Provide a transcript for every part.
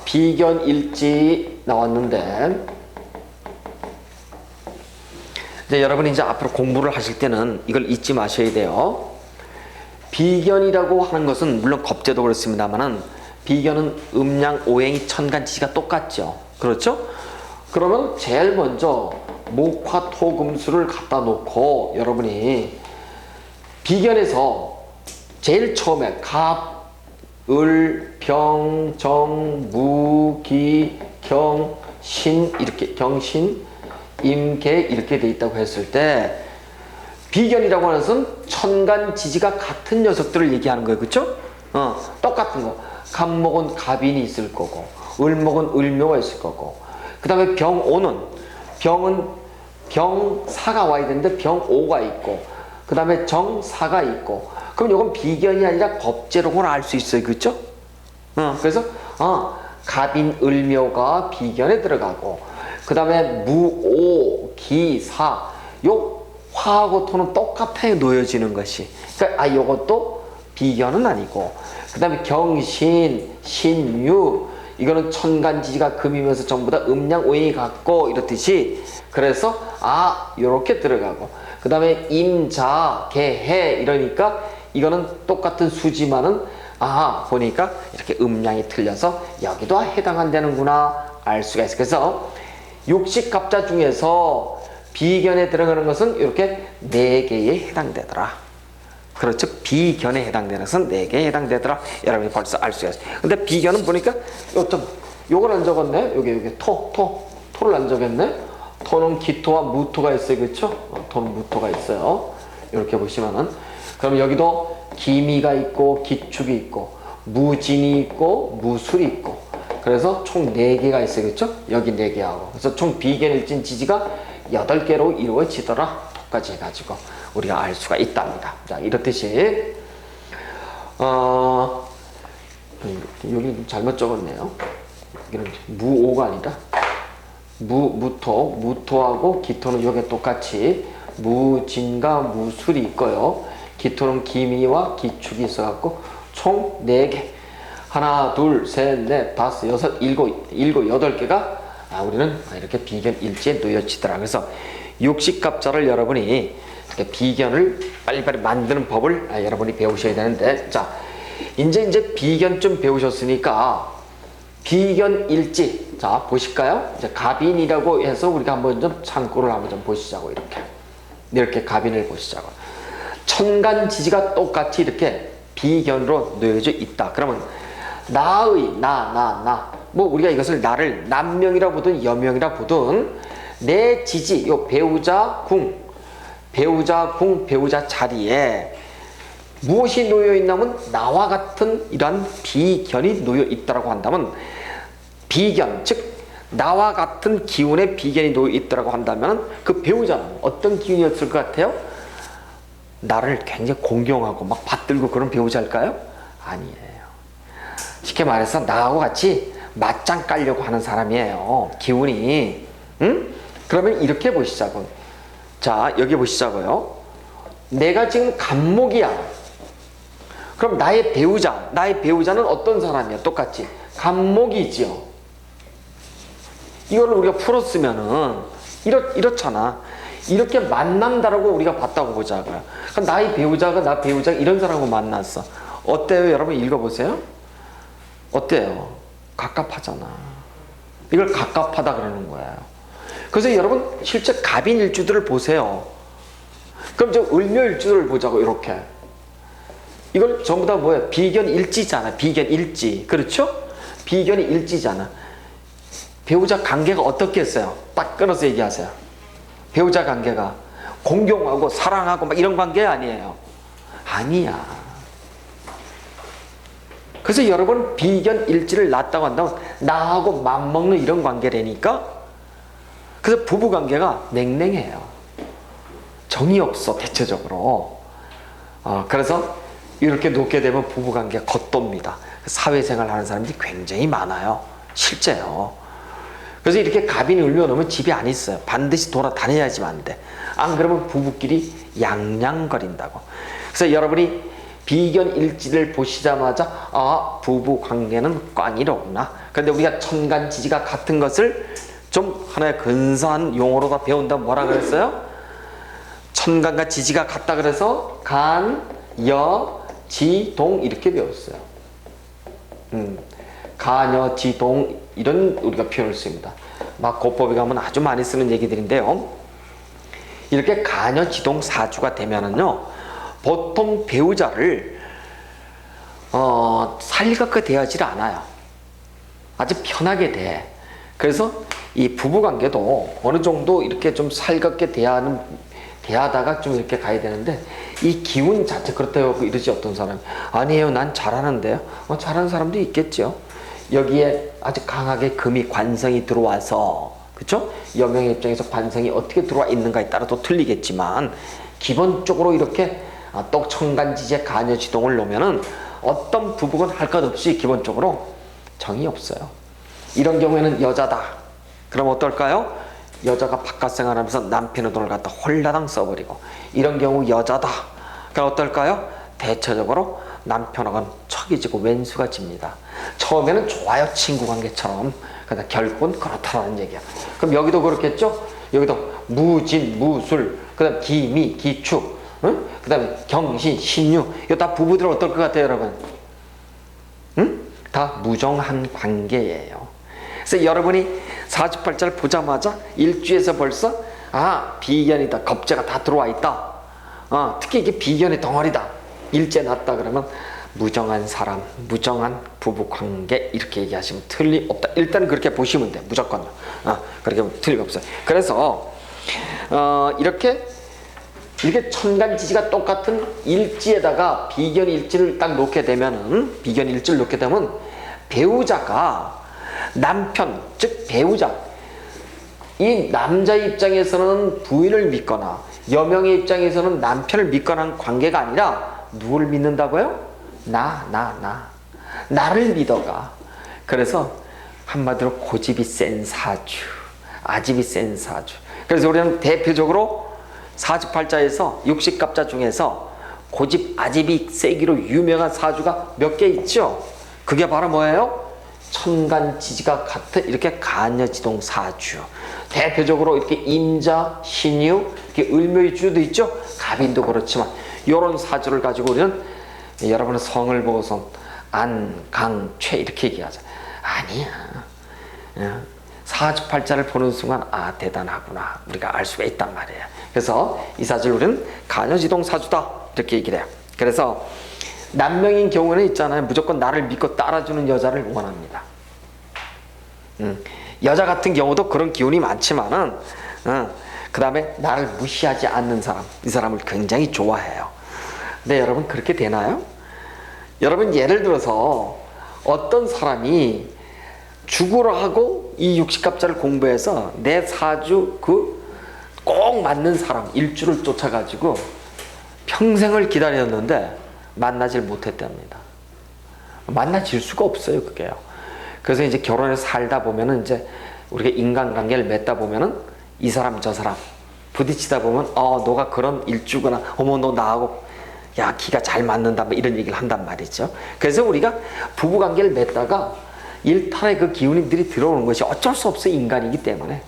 비견일지 나왔는데, 이제 여러분이 이제 앞으로 공부를 하실 때는 이걸 잊지 마셔야 돼요. 비견이라고 하는 것은 물론 겁제도 그렇습니다만은 비견은 음양 오행이 천간지지가 똑같죠. 그렇죠? 그러면 제일 먼저 목화토금수를 갖다 놓고 여러분이 비견에서 제일 처음에 갑, 을, 병, 정, 무, 기, 경, 신 이렇게 경신, 임, 계 이렇게 돼 있다고 했을 때 비견이라고 하는 것은 천간지지가 같은 녀석들을 얘기하는 거예요. 그렇죠? 똑같은 거. 갑목은 갑인이 있을 거고 을목은 을묘가 있을 거고 그 다음에 병오는 병은 병사가 와야 되는데 병오가 있고 그 다음에 정사가 있고 그럼 이건 비견이 아니라 겁제로는 알 수 있어요. 그렇죠? 그래서 갑인 을묘가 비견에 들어가고 그 다음에 무오 기사 요 화하고 토는 똑같아요. 놓여지는 것이. 그러니까 요것도 비견은 아니고 그 다음에 경신, 신유 이거는 천간지지가 금이면서 전부 다 음양 오행이 같고 이렇듯이 그래서 요렇게 들어가고 그 다음에 임자, 개해 이러니까 이거는 똑같은 수지만은 보니까 이렇게 음양이 틀려서 여기도 해당한다는구나 알 수가 있어요. 그래서 육식갑자 중에서 비견에 들어가는 것은 이렇게 4개에 해당되더라. 그렇죠? 비견에 해당되는 것은 4개에 해당되더라. 여러분이 벌써 알 수가 있어요. 근데 비견은 보니까 요걸 안 적었네. 요게 토를 안 적었네. 토는 기토와 무토가 있어요. 그렇죠? 토는 무토가 있어요. 이렇게 보시면은 그럼 여기도 기미가 있고 기축이 있고 무진이 있고 무술이 있고 그래서 총 4개가 있어요. 그렇죠? 여기 4개하고 그래서 총 비견일진 지지가 8개로 이루어지더라. 토까지 해가지고 우리가 알 수가 있답니다. 자, 이렇듯이 여기 잘못 적었네요. 여기는 무오가 아니라 무토하고 기토는 여기 똑같이 무진과 무술이 있고요. 기토는 기미와 기축이 있어갖고 총 4개 하나 둘 셋 넷 다섯 여섯 일곱 8개가 우리는 이렇게 비견 일지에 놓여지더라. 그래서 육식갑자를 여러분이 이렇게 비견을 빨리빨리 만드는 법을 여러분이 배우셔야 되는데 자 이제 비견 좀 배우셨으니까 비견 일지 자 보실까요? 이제 갑인이라고 해서 우리가 한번 좀 참고를 한번 좀 보시자고 이렇게 갑인을 보시자고 천간지지가 똑같이 이렇게 비견으로 놓여져 있다. 그러면 나의 뭐 우리가 이것을 나를 남명이라 보든 여명이라 보든 내 지지 요 배우자 배우자 자리에 무엇이 놓여 있냐면 나와 같은 이러한 비견이 놓여 있다라고 한다면 비견 즉 나와 같은 기운의 비견이 놓여 있다라고 한다면 그 배우자는 어떤 기운이었을 것 같아요? 나를 굉장히 공경하고 막 받들고 그런 배우자일까요? 아니에요. 쉽게 말해서 나하고 같이 맞짱 깔려고 하는 사람이에요. 기운이. 그러면 이렇게 보시자고. 자, 여기 보시자고요. 내가 지금 갑목이야. 그럼 나의 배우자는 어떤 사람이야? 똑같이 갑목이지요. 이걸 우리가 풀었으면은 이렇잖아. 이렇게 만난다라고 우리가 봤다고 보자고요. 그럼 나의 배우자가 나 배우자가 이런 사람하고 만났어. 어때요? 여러분 읽어보세요. 어때요? 갑갑하잖아. 이걸 갑갑하다 그러는 거예요. 그래서 여러분 실제 갑인일주들을 보세요. 그럼 저 을묘일주들을 보자고 이렇게. 이걸 전부 다 뭐야? 비견일지잖아. 비견일지. 그렇죠? 비견이 일지잖아. 배우자 관계가 어떻게 했어요? 딱 끊어서 얘기하세요. 배우자 관계가 공경하고 사랑하고 막 이런 관계 아니에요. 아니야. 그래서 여러분 비견 일지를 낳았다고 한다면 나하고 맞먹는 이런 관계라니까. 그래서 부부 관계가 냉랭해요. 정이 없어 대체적으로. 그래서 이렇게 놓게 되면 부부 관계가 겉돕니다. 사회생활 하는 사람들이 굉장히 많아요. 실제요. 그래서 이렇게 갑인이 울려놓으면 집에 안 있어요. 반드시 돌아다녀야지만 안 돼. 안 그러면 부부끼리 양양거린다고. 그래서 여러분이 비견 일지를 보시자마자 부부 관계는 꽝이로구나. 그런데 우리가 천간 지지가 같은 것을 좀 하나의 근사한 용어로 다 배운다면 뭐라 그랬어요? 천간과 지지가 같다 그래서 간, 여, 지, 동 이렇게 배웠어요. 간, 여, 지, 동 이런 우리가 표현을 씁니다. 막 고법에 가면 아주 많이 쓰는 얘기들인데요. 이렇게 간, 여, 지, 동 사주가 되면은요, 보통 배우자를 살갑게 대하지 않아요. 아주 편하게 대. 그래서 이 부부관계도 어느 정도 이렇게 좀 살갑게 대하다가 좀 이렇게 가야 되는데, 이 기운 자체 그렇다고 이러지 어떤 사람이. 아니에요, 난 잘하는데요. 잘하는 사람도 있겠죠. 여기에 아주 강하게 금이 관성이 들어와서, 그쵸? 여명의 입장에서 관성이 어떻게 들어와 있는가에 따라 또 틀리겠지만, 기본적으로 이렇게 떡천간지지에 간여지동을 놓으면은 어떤 부부건 할 것 없이 기본적으로 정이 없어요. 이런 경우에는 여자다. 그럼 어떨까요? 여자가 바깥 생활하면서 남편의 돈을 갖다 홀라당 써버리고, 이런 경우 여자다. 그럼 어떨까요? 대체적으로 남편하고는 척이 지고 왼수가 집니다. 처음에는 좋아요, 친구 관계처럼. 그러나 결국은 그렇다는 얘기야. 그럼 여기도 그렇겠죠? 여기도 무진, 무술, 그 다음 기미, 기축, 응? 그 다음에 경신, 신유. 이거 다 부부들 어떨 것 같아요, 여러분? 응? 다 무정한 관계예요. 그래서 여러분이 사주팔자를 보자마자 일주에서 벌써 비견이다, 겁재가 다 들어와 있다. 특히 이게 비견의 덩어리다. 일제 났다 그러면 무정한 사람, 무정한 부부관계 이렇게 얘기하시면 틀림없다. 일단 그렇게 보시면 돼. 무조건요. 그렇게 보면 틀림없어요. 그래서 이렇게 천간지지가 똑같은 일지에다가 비견일지를 딱 놓게 되면은, 비견일지를 놓게 되면 배우자가 남편, 즉 배우자, 이 남자의 입장에서는 부인을 믿거나 여명의 입장에서는 남편을 믿거나 하는 관계가 아니라 누구를 믿는다고요? 나를 믿어가. 그래서 한마디로 고집이 센 사주, 아집이 센 사주. 그래서 우리는 대표적으로 사주팔자에서 60갑자 중에서 고집, 아집이 세기로 유명한 사주가 몇 개 있죠? 그게 바로 뭐예요? 천간지지가 같은 이렇게 간여지동 사주. 대표적으로 이렇게 임자, 신유, 이렇게 을묘의 주도 있죠? 갑인도 그렇지만 이런 사주를 가지고 우리는 여러분은 성을 보고선 안, 강, 최 이렇게 얘기하자. 아니야. 사주팔자를 보는 순간 대단하구나 우리가 알 수가 있단 말이에요. 그래서 이 사주를 우리는 간여지동 사주다 이렇게 얘기를 해요. 그래서 남명인 경우는 있잖아요. 무조건 나를 믿고 따라주는 여자를 원합니다. 여자 같은 경우도 그런 기운이 많지만은 그 다음에 나를 무시하지 않는 사람, 이 사람을 굉장히 좋아해요. 근데 여러분 그렇게 되나요? 여러분 예를 들어서 어떤 사람이 죽으러 하고 이 60갑자를 공부해서 내 사주 꼭 맞는 사람 일주를 쫓아가지고 평생을 기다렸는데 만나질 못했답니다. 만나질 수가 없어요, 그게요. 그래서 이제 결혼해서 살다 보면은 이제 우리가 인간관계를 맺다 보면은 이 사람 저 사람 부딪히다 보면 너가 그런 일주구나. 어머 너 나하고 야 기가 잘 맞는다. 뭐 이런 얘기를 한단 말이죠. 그래서 우리가 부부관계를 맺다가 일탈의 그 기운들이 들어오는 것이 어쩔 수 없어요. 인간이기 때문에.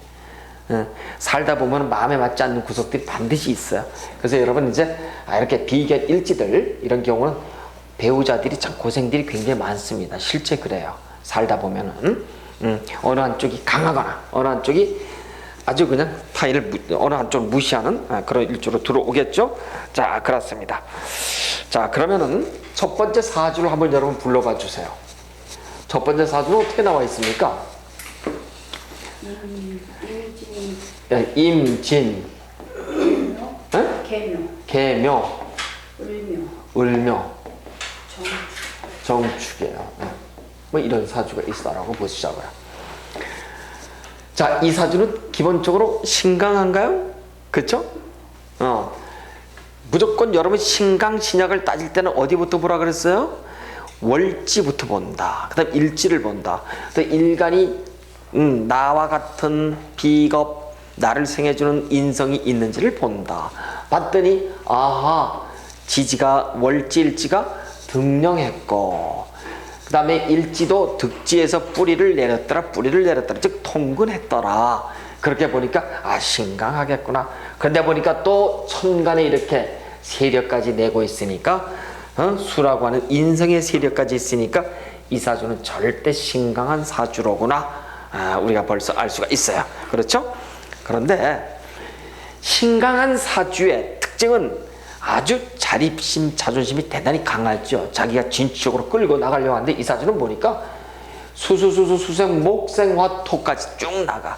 살다 보면 마음에 맞지 않는 구석들이 반드시 있어요. 그래서 여러분 이제 이렇게 비견 일지들 이런 경우는 배우자들이 참 고생들이 굉장히 많습니다. 실제 그래요. 살다 보면은 어느 한쪽이 강하거나 어느 한쪽이 아주 그냥 타인을 어느 한쪽을 무시하는 그런 일주로 들어오겠죠. 자, 그렇습니다. 자, 그러면은 첫 번째 사주를 한번 여러분 불러봐 주세요. 첫 번째 사주는 어떻게 나와 있습니까? 임진, 계묘, 을묘, 정축이에요. 뭐 이런 사주가 있다라고 보시자고요. 자, 이 사주는 기본적으로 신강한가요? 그렇죠? 무조건 여러분 신강 신약을 따질 때는 어디부터 보라 그랬어요? 월지부터 본다. 그 다음 일지를 본다. 그 일간이 나와 같은 비겁, 나를 생해주는 인성이 있는지를 본다. 봤더니 지지가 월지 일지가 등령했고 그 다음에 일지도 득지에서 뿌리를 내렸더라. 즉 통근했더라. 그렇게 보니까 신강하겠구나. 그런데 보니까 또 천간에 이렇게 세력까지 내고 있으니까 수라고 하는 인성의 세력까지 있으니까 이 사주는 절대 신강한 사주로구나. 우리가 벌써 알 수가 있어요. 그렇죠? 그런데 신강한 사주의 특징은 아주 자립심, 자존심이 대단히 강하죠. 자기가 진취적으로 끌고 나가려고 하는데 이 사주는 보니까 수생, 목생, 화, 토까지 쭉 나가.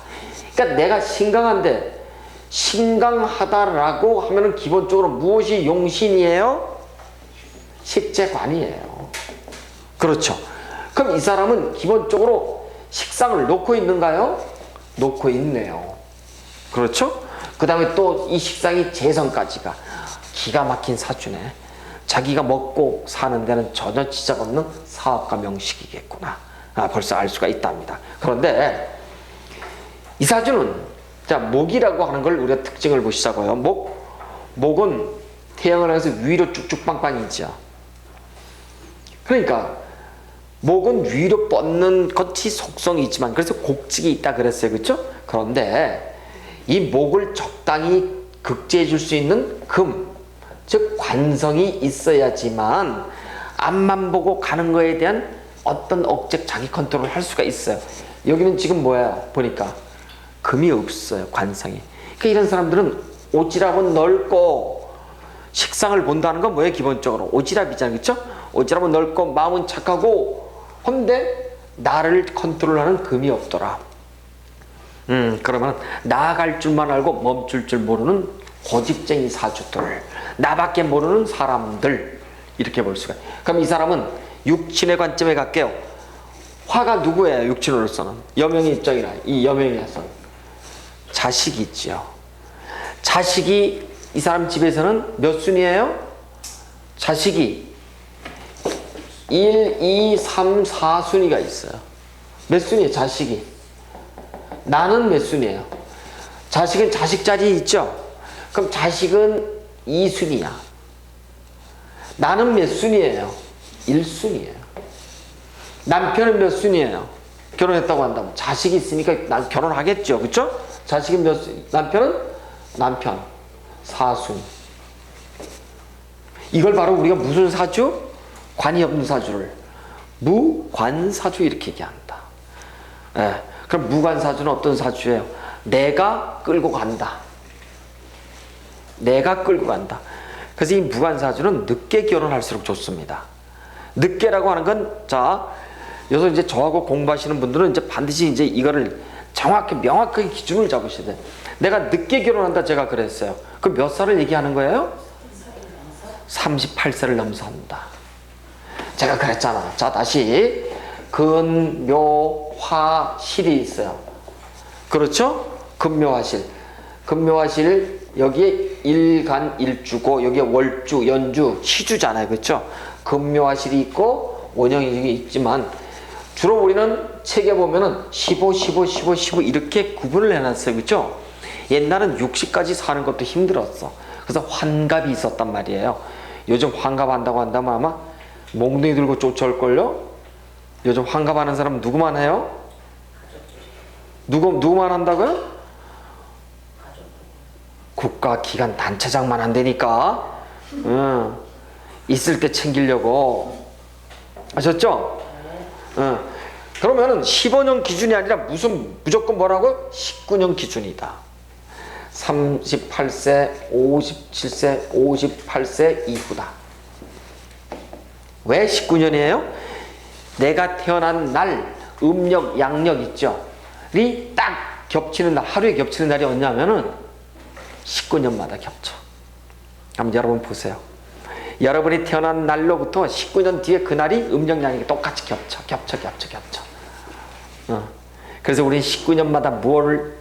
그러니까 내가 신강한데 신강하다라고 하면은 기본적으로 무엇이 용신이에요? 식재관이에요. 그렇죠. 그럼 이 사람은 기본적으로 식상을 놓고 있는가요? 놓고 있네요. 그렇죠? 그 다음에 또 이 식상이 재성까지가 기가 막힌 사주네. 자기가 먹고 사는 데는 전혀 지장 없는 사업가 명식이겠구나. 벌써 알 수가 있답니다. 그런데 이 사주는 자 목이라고 하는 걸 우리가 특징을 보시자고요. 목은 태양을 해서 위로 쭉쭉 빵빵이죠. 그러니까 목은 위로 뻗는 것이 속성이 있지만 그래서 곡직이 있다 그랬어요. 그렇죠? 그런데 이 목을 적당히 극제해 줄 수 있는 금, 즉 관성이 있어야지만 앞만 보고 가는 거에 대한 어떤 억제 자기 컨트롤을 할 수가 있어요. 여기는 지금 뭐야 보니까 금이 없어요. 관성이. 그러니까 이런 사람들은 오지랖은 넓고 식상을 본다는 건 뭐예요? 기본적으로 오지랖이잖아요. 그렇죠? 오지랖은 넓고 마음은 착하고 헌데 나를 컨트롤하는 금이 없더라. 그러면 나아갈 줄만 알고 멈출 줄 모르는 고집쟁이 사주들, 나밖에 모르는 사람들, 이렇게 볼 수가. 그럼 이 사람은 육친의 관점에 갈게요. 화가 누구예요? 육친으로서는 여명의 입장이라 이 여명에서 자식이 있죠. 자식이 이 사람 집에서는 몇 순이에요? 자식이 1, 2, 3, 4순위가 있어요. 몇 순위예요? 자식이. 나는 몇 순위예요? 자식은 자식 자리에 있죠? 그럼 자식은 2순위야. 나는 몇 순위예요? 1순위예요. 남편은 몇 순위예요? 결혼했다고 한다면 자식이 있으니까 난 결혼하겠죠. 그렇죠? 자식은 몇 순위? 남편 4순위. 이걸 바로 우리가 무슨 사주? 관이 없는 사주를 무관사주 이렇게 얘기한다. 그럼 무관사주는 어떤 사주예요? 내가 끌고 간다. 내가 끌고 간다. 그래서 이 무관사주는 늦게 결혼할수록 좋습니다. 늦게라고 하는 건, 자, 여기서 이제 저하고 공부하시는 분들은 이제 반드시 이제 이거를 정확히 명확하게 기준을 잡으셔야 돼요. 내가 늦게 결혼한다 제가 그랬어요. 그 몇 살을 얘기하는 거예요? 38세를 넘어서 한다. 제가 그랬잖아. 자, 다시 근, 묘, 화, 실이 있어요. 그렇죠? 금묘화실. 금묘화실 여기에 일간 일주고 여기에 월주, 연주, 시주잖아요. 그렇죠? 금묘화실이 있고 원형이 있지만 주로 우리는 책에 보면은 15, 15, 15, 15 이렇게 구분을 해놨어요. 그렇죠? 옛날은 60까지 사는 것도 힘들었어. 그래서 환갑이 있었단 말이에요. 요즘 환갑한다고 한다면 아마 몽둥이 들고 쫓아올걸요? 요즘 환갑하는 사람 누구만 해요? 누구만 한다고요? 국가기관 단체장만 한다니까. 있을 때 챙기려고. 아셨죠? 그러면은 15년 기준이 아니라 무조건 뭐라고? 19년 기준이다. 38세, 57세, 58세 이후다. 왜 19년이에요? 내가 태어난 날, 음력, 양력 있죠? 이 딱 겹치는 날, 하루에 겹치는 날이 언제냐면은 19년마다 겹쳐. 한번 여러분 보세요. 여러분이 태어난 날로부터 19년 뒤에 그 날이 음력, 양력이 똑같이 겹쳐. 그래서 우리는 19년마다 무엇을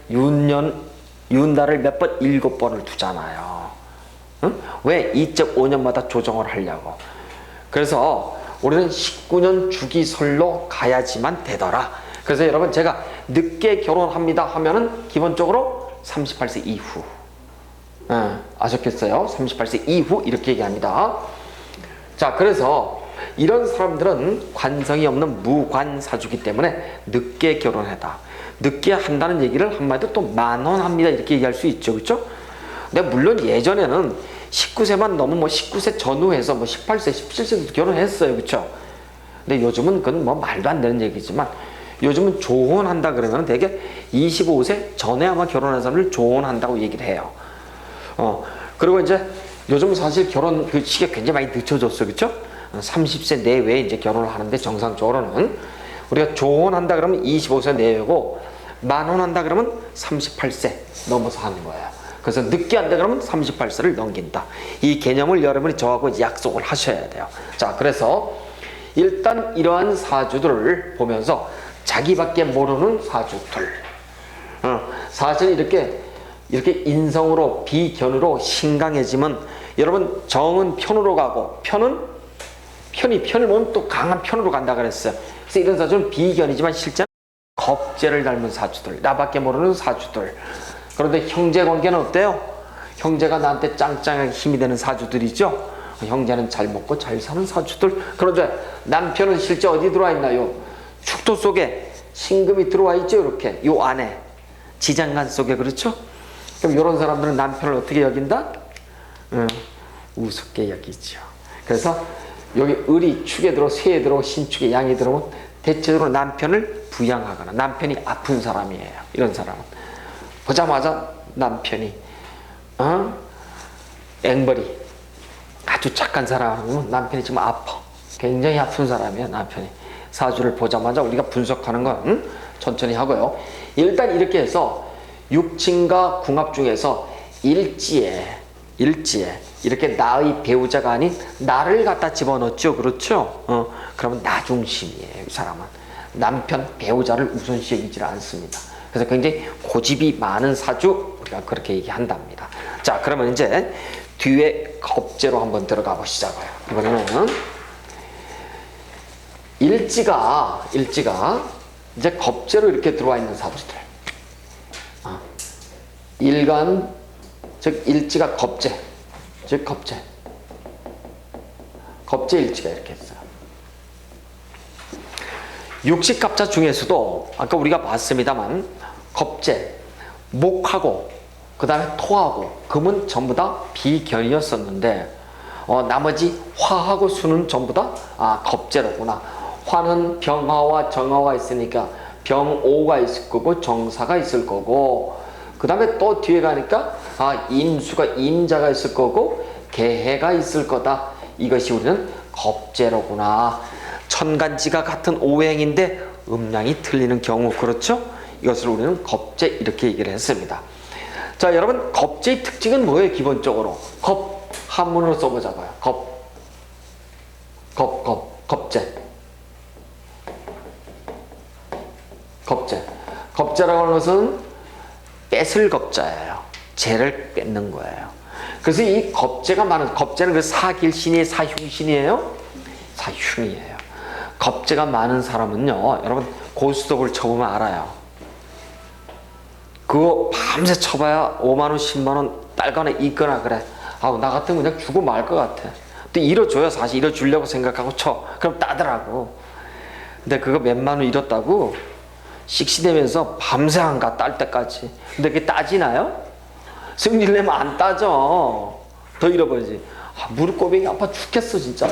윤달을 몇 번? 7번을 두잖아요. 왜? 2.5년마다 조정을 하려고. 그래서 우리는 19년 주기설로 가야지만 되더라. 그래서 여러분 제가 늦게 결혼합니다 하면은 기본적으로 38세 이후. 아셨겠어요? 38세 이후 이렇게 얘기합니다. 자, 그래서 이런 사람들은 관성이 없는 무관사주기 때문에 늦게 결혼하다. 늦게 한다는 얘기를 한마디로 또 만원합니다. 이렇게 얘기할 수 있죠. 그렇죠? 근데 물론 예전에는 19세만 넘으면 뭐 19세 전후해서 뭐 18세, 17세도 결혼했어요. 그렇죠? 근데 요즘은 그건 뭐 말도 안 되는 얘기지만 요즘은 조혼한다 그러면 되게 25세 전에 아마 결혼한 사람을 조혼한다고 얘기를 해요. 그리고 이제 요즘 사실 결혼 그 시기가 굉장히 많이 늦춰졌어요. 그렇죠? 30세 내외에 이제 결혼을 하는데 정상적으로는 우리가 조혼한다 그러면 25세 내외고 만혼한다 그러면 38세 넘어서 하는 거예요. 그래서 늦게 한다 그러면 38세를 넘긴다. 이 개념을 여러분이 저하고 약속을 하셔야 돼요. 자, 그래서 일단 이러한 사주들을 보면서 자기밖에 모르는 사주들. 사실 이렇게 인성으로 비견으로 신강해지면 여러분 정은 편으로 가고 편을 보면 또 강한 편으로 간다 그랬어요. 그래서 이런 사주는 비견이지만 실제는 겁재를 닮은 사주들, 나밖에 모르는 사주들. 그런데 형제 관계는 어때요? 형제가 나한테 짱짱하게 힘이 되는 사주들이죠. 형제는 잘 먹고 잘 사는 사주들. 그런데 남편은 실제 어디 들어와 있나요? 축토 속에 신금이 들어와 있죠. 이렇게 요 안에 지장간 속에. 그렇죠? 그럼 이런 사람들은 남편을 어떻게 여긴다? 우습게 여기죠. 그래서 여기 을이 축에 들어 쇠에 들어 신축에 양이 들어오면 대체적으로 남편을 부양하거나 남편이 아픈 사람이에요. 이런 사람은 보자마자 남편이 앵벌이 아주 착한 사람은 남편이 지금 아파. 굉장히 아픈 사람이야. 남편이 사주를 보자마자 우리가 분석하는 건 천천히 하고요. 일단 이렇게 해서 육친과 궁합 중에서 일지에 이렇게 나의 배우자가 아닌 나를 갖다 집어넣죠. 그렇죠? 그러면 나 중심이에요. 이 사람은 남편 배우자를 우선시 여기질 않습니다. 그래서 굉장히 고집이 많은 사주, 우리가 그렇게 얘기한답니다. 자, 그러면 이제 뒤에 겁재로 한번 들어가 보시자고요. 이번에는 일지가 이제 겁재로 이렇게 들어와 있는 사주들. 일간, 즉 일지가 겁재, 즉 겁재 일지가 이렇게 있어요. 육식갑자 중에서도 아까 우리가 봤습니다만 겁재, 목하고 그 다음에 토하고 금은 전부 다 비견이었었는데 나머지 화하고 수는 전부 다 겁재로구나. 화는 병화와 정화가 있으니까 병오가 있을 거고 정사가 있을 거고, 그 다음에 또 뒤에 가니까 임수가 임자가 있을 거고 개해가 있을 거다. 이것이 우리는 겁재로구나. 천간지가 같은 오행인데 음양이 틀리는 경우, 그렇죠? 이것을 우리는 겁재 이렇게 얘기를 했습니다. 자, 여러분 겁재의 특징은 뭐예요? 기본적으로 겁 한문으로 써보자고요. 겁재라고 하는 것은 뺏을 겁자예요. 재를 뺏는 거예요. 그래서 이 겁재가 많은, 겁재는 그 사길신이에요? 사흉신이에요? 사흉이에요. 겁재가 많은 사람은요, 여러분 고스톱을 쳐보면 알아요. 그거 밤새 쳐봐야 5만원 10만원 딸거나 있거나 그래. 나 같으면 그냥 주고 말 것 같아. 또 잃어줘요. 사실 잃어주려고 생각하고 쳐. 그럼 따더라고. 근데 그거 몇만원 잃었다고 씩씩대면서 밤새 안 가, 딸 때까지. 근데 그게 따지나요? 승리를 내면 안 따져. 더 잃어버리지. 무릎 꼬맹이 아파 죽겠어 진짜.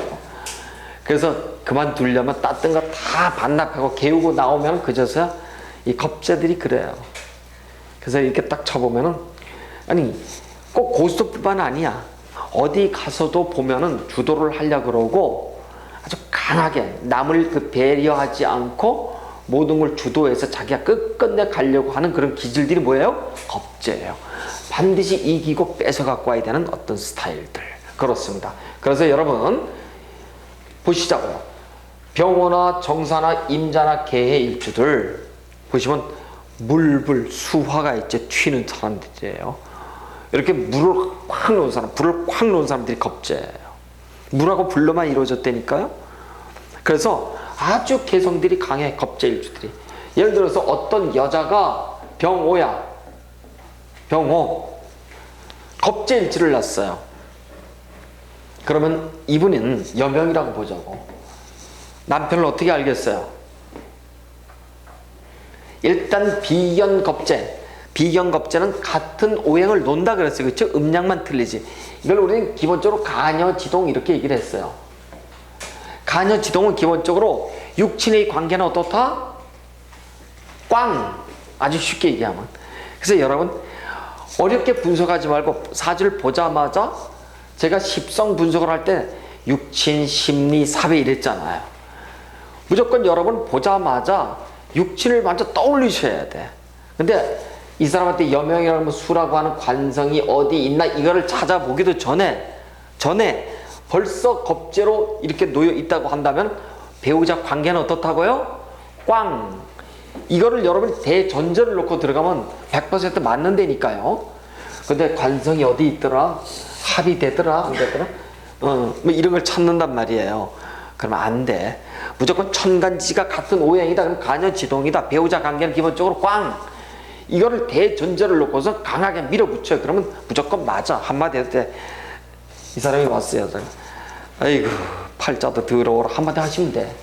그래서 그만두려면 땄던 거 다 반납하고 개우고 나오면 그저서야 이 겁재들이 그래요. 그래서 이렇게 딱 쳐보면은, 아니 꼭 고스톱뿐만 아니야. 어디 가서도 보면은 주도를 하려고 그러고 아주 강하게 남을 배려하지 않고 모든 걸 주도해서 자기가 끝끝내 가려고 하는 그런 기질들이 뭐예요? 겁재예요. 반드시 이기고 뺏어 갖고 와야 되는 어떤 스타일들. 그렇습니다. 그래서 여러분 보시자고요. 병호나 정사나 임자나 개해 일주들 보시면 물불 수화가 있죠. 튀는 사람들이에요. 이렇게 물을 확 놓은 사람, 불을 확 놓은 사람들이 겁재예요. 물하고 불로만 이루어졌다니까요. 그래서 아주 개성들이 강해. 겁재 일주들이. 예를 들어서 어떤 여자가 병오야. 병오. 겁재 일지를 낳았어요. 그러면 이분은 여명이라고 보자고. 남편을 어떻게 알겠어요? 일단 비견겁제는 같은 오행을 논다 그랬어요. 그렇죠? 음양만 틀리지. 이걸 우리는 기본적으로 가녀지동 이렇게 얘기를 했어요. 가녀지동은 기본적으로 육친의 관계는 어떻다? 꽝! 아주 쉽게 얘기하면. 그래서 여러분 어렵게 분석하지 말고 사주를 보자마자 제가 십성 분석을 할 때 육친, 심리, 사배 이랬잖아요. 무조건 여러분 보자마자 육친을 먼저 떠올리셔야 돼. 근데 이 사람한테 여명이라고 수라고 하는 관성이 어디 있나 이거를 찾아보기도 전에 벌써 겁재로 이렇게 놓여 있다고 한다면 배우자 관계는 어떻다고요? 꽝! 이거를 여러분이 대전제를 놓고 들어가면 100% 맞는다니까요. 근데 관성이 어디 있더라? 합이 되더라? 안 되더라? 뭐 이런 걸 찾는단 말이에요. 그러면 안 돼. 무조건 천간지가 같은 오행이다. 그럼 가녀지동이다. 배우자 관계는 기본적으로 꽝! 이거를 대전제를 놓고서 강하게 밀어붙여요. 그러면 무조건 맞아. 한마디 할 때 이 사람이 왔어요. 아이고 팔자도 더러워라. 한마디 하시면 돼.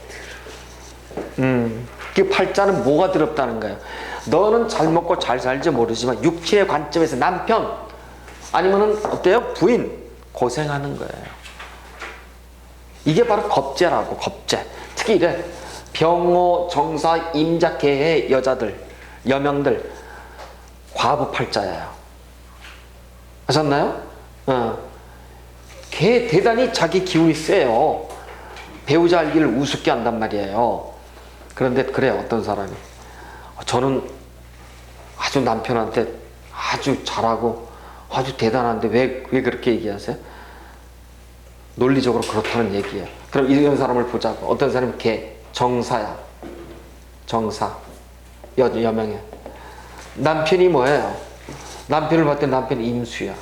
그 팔자는 뭐가 더럽다는 거예요? 너는 잘 먹고 잘 살지 모르지만 육체의 관점에서 남편 아니면은 어때요? 부인 고생하는 거예요. 이게 바로 겁재라고. 겁재. 특히 이래 병호, 정사, 임자, 계해 여자들, 여명들 과부 팔자예요. 아셨나요? 걔 대단히 자기 기운이 세요. 배우자 알기를 우습게 한단 말이에요. 그런데 그래 어떤 사람이 저는 아주 남편한테 아주 잘하고 아주 대단한데 왜 그렇게 얘기하세요? 논리적으로 그렇다는 얘기예요. 그럼 이런 사람을 보자고. 어떤 사람은 개, 정사야. 정사. 여명이야. 남편이 뭐예요? 남편을 봤을 때 남편이 임수야.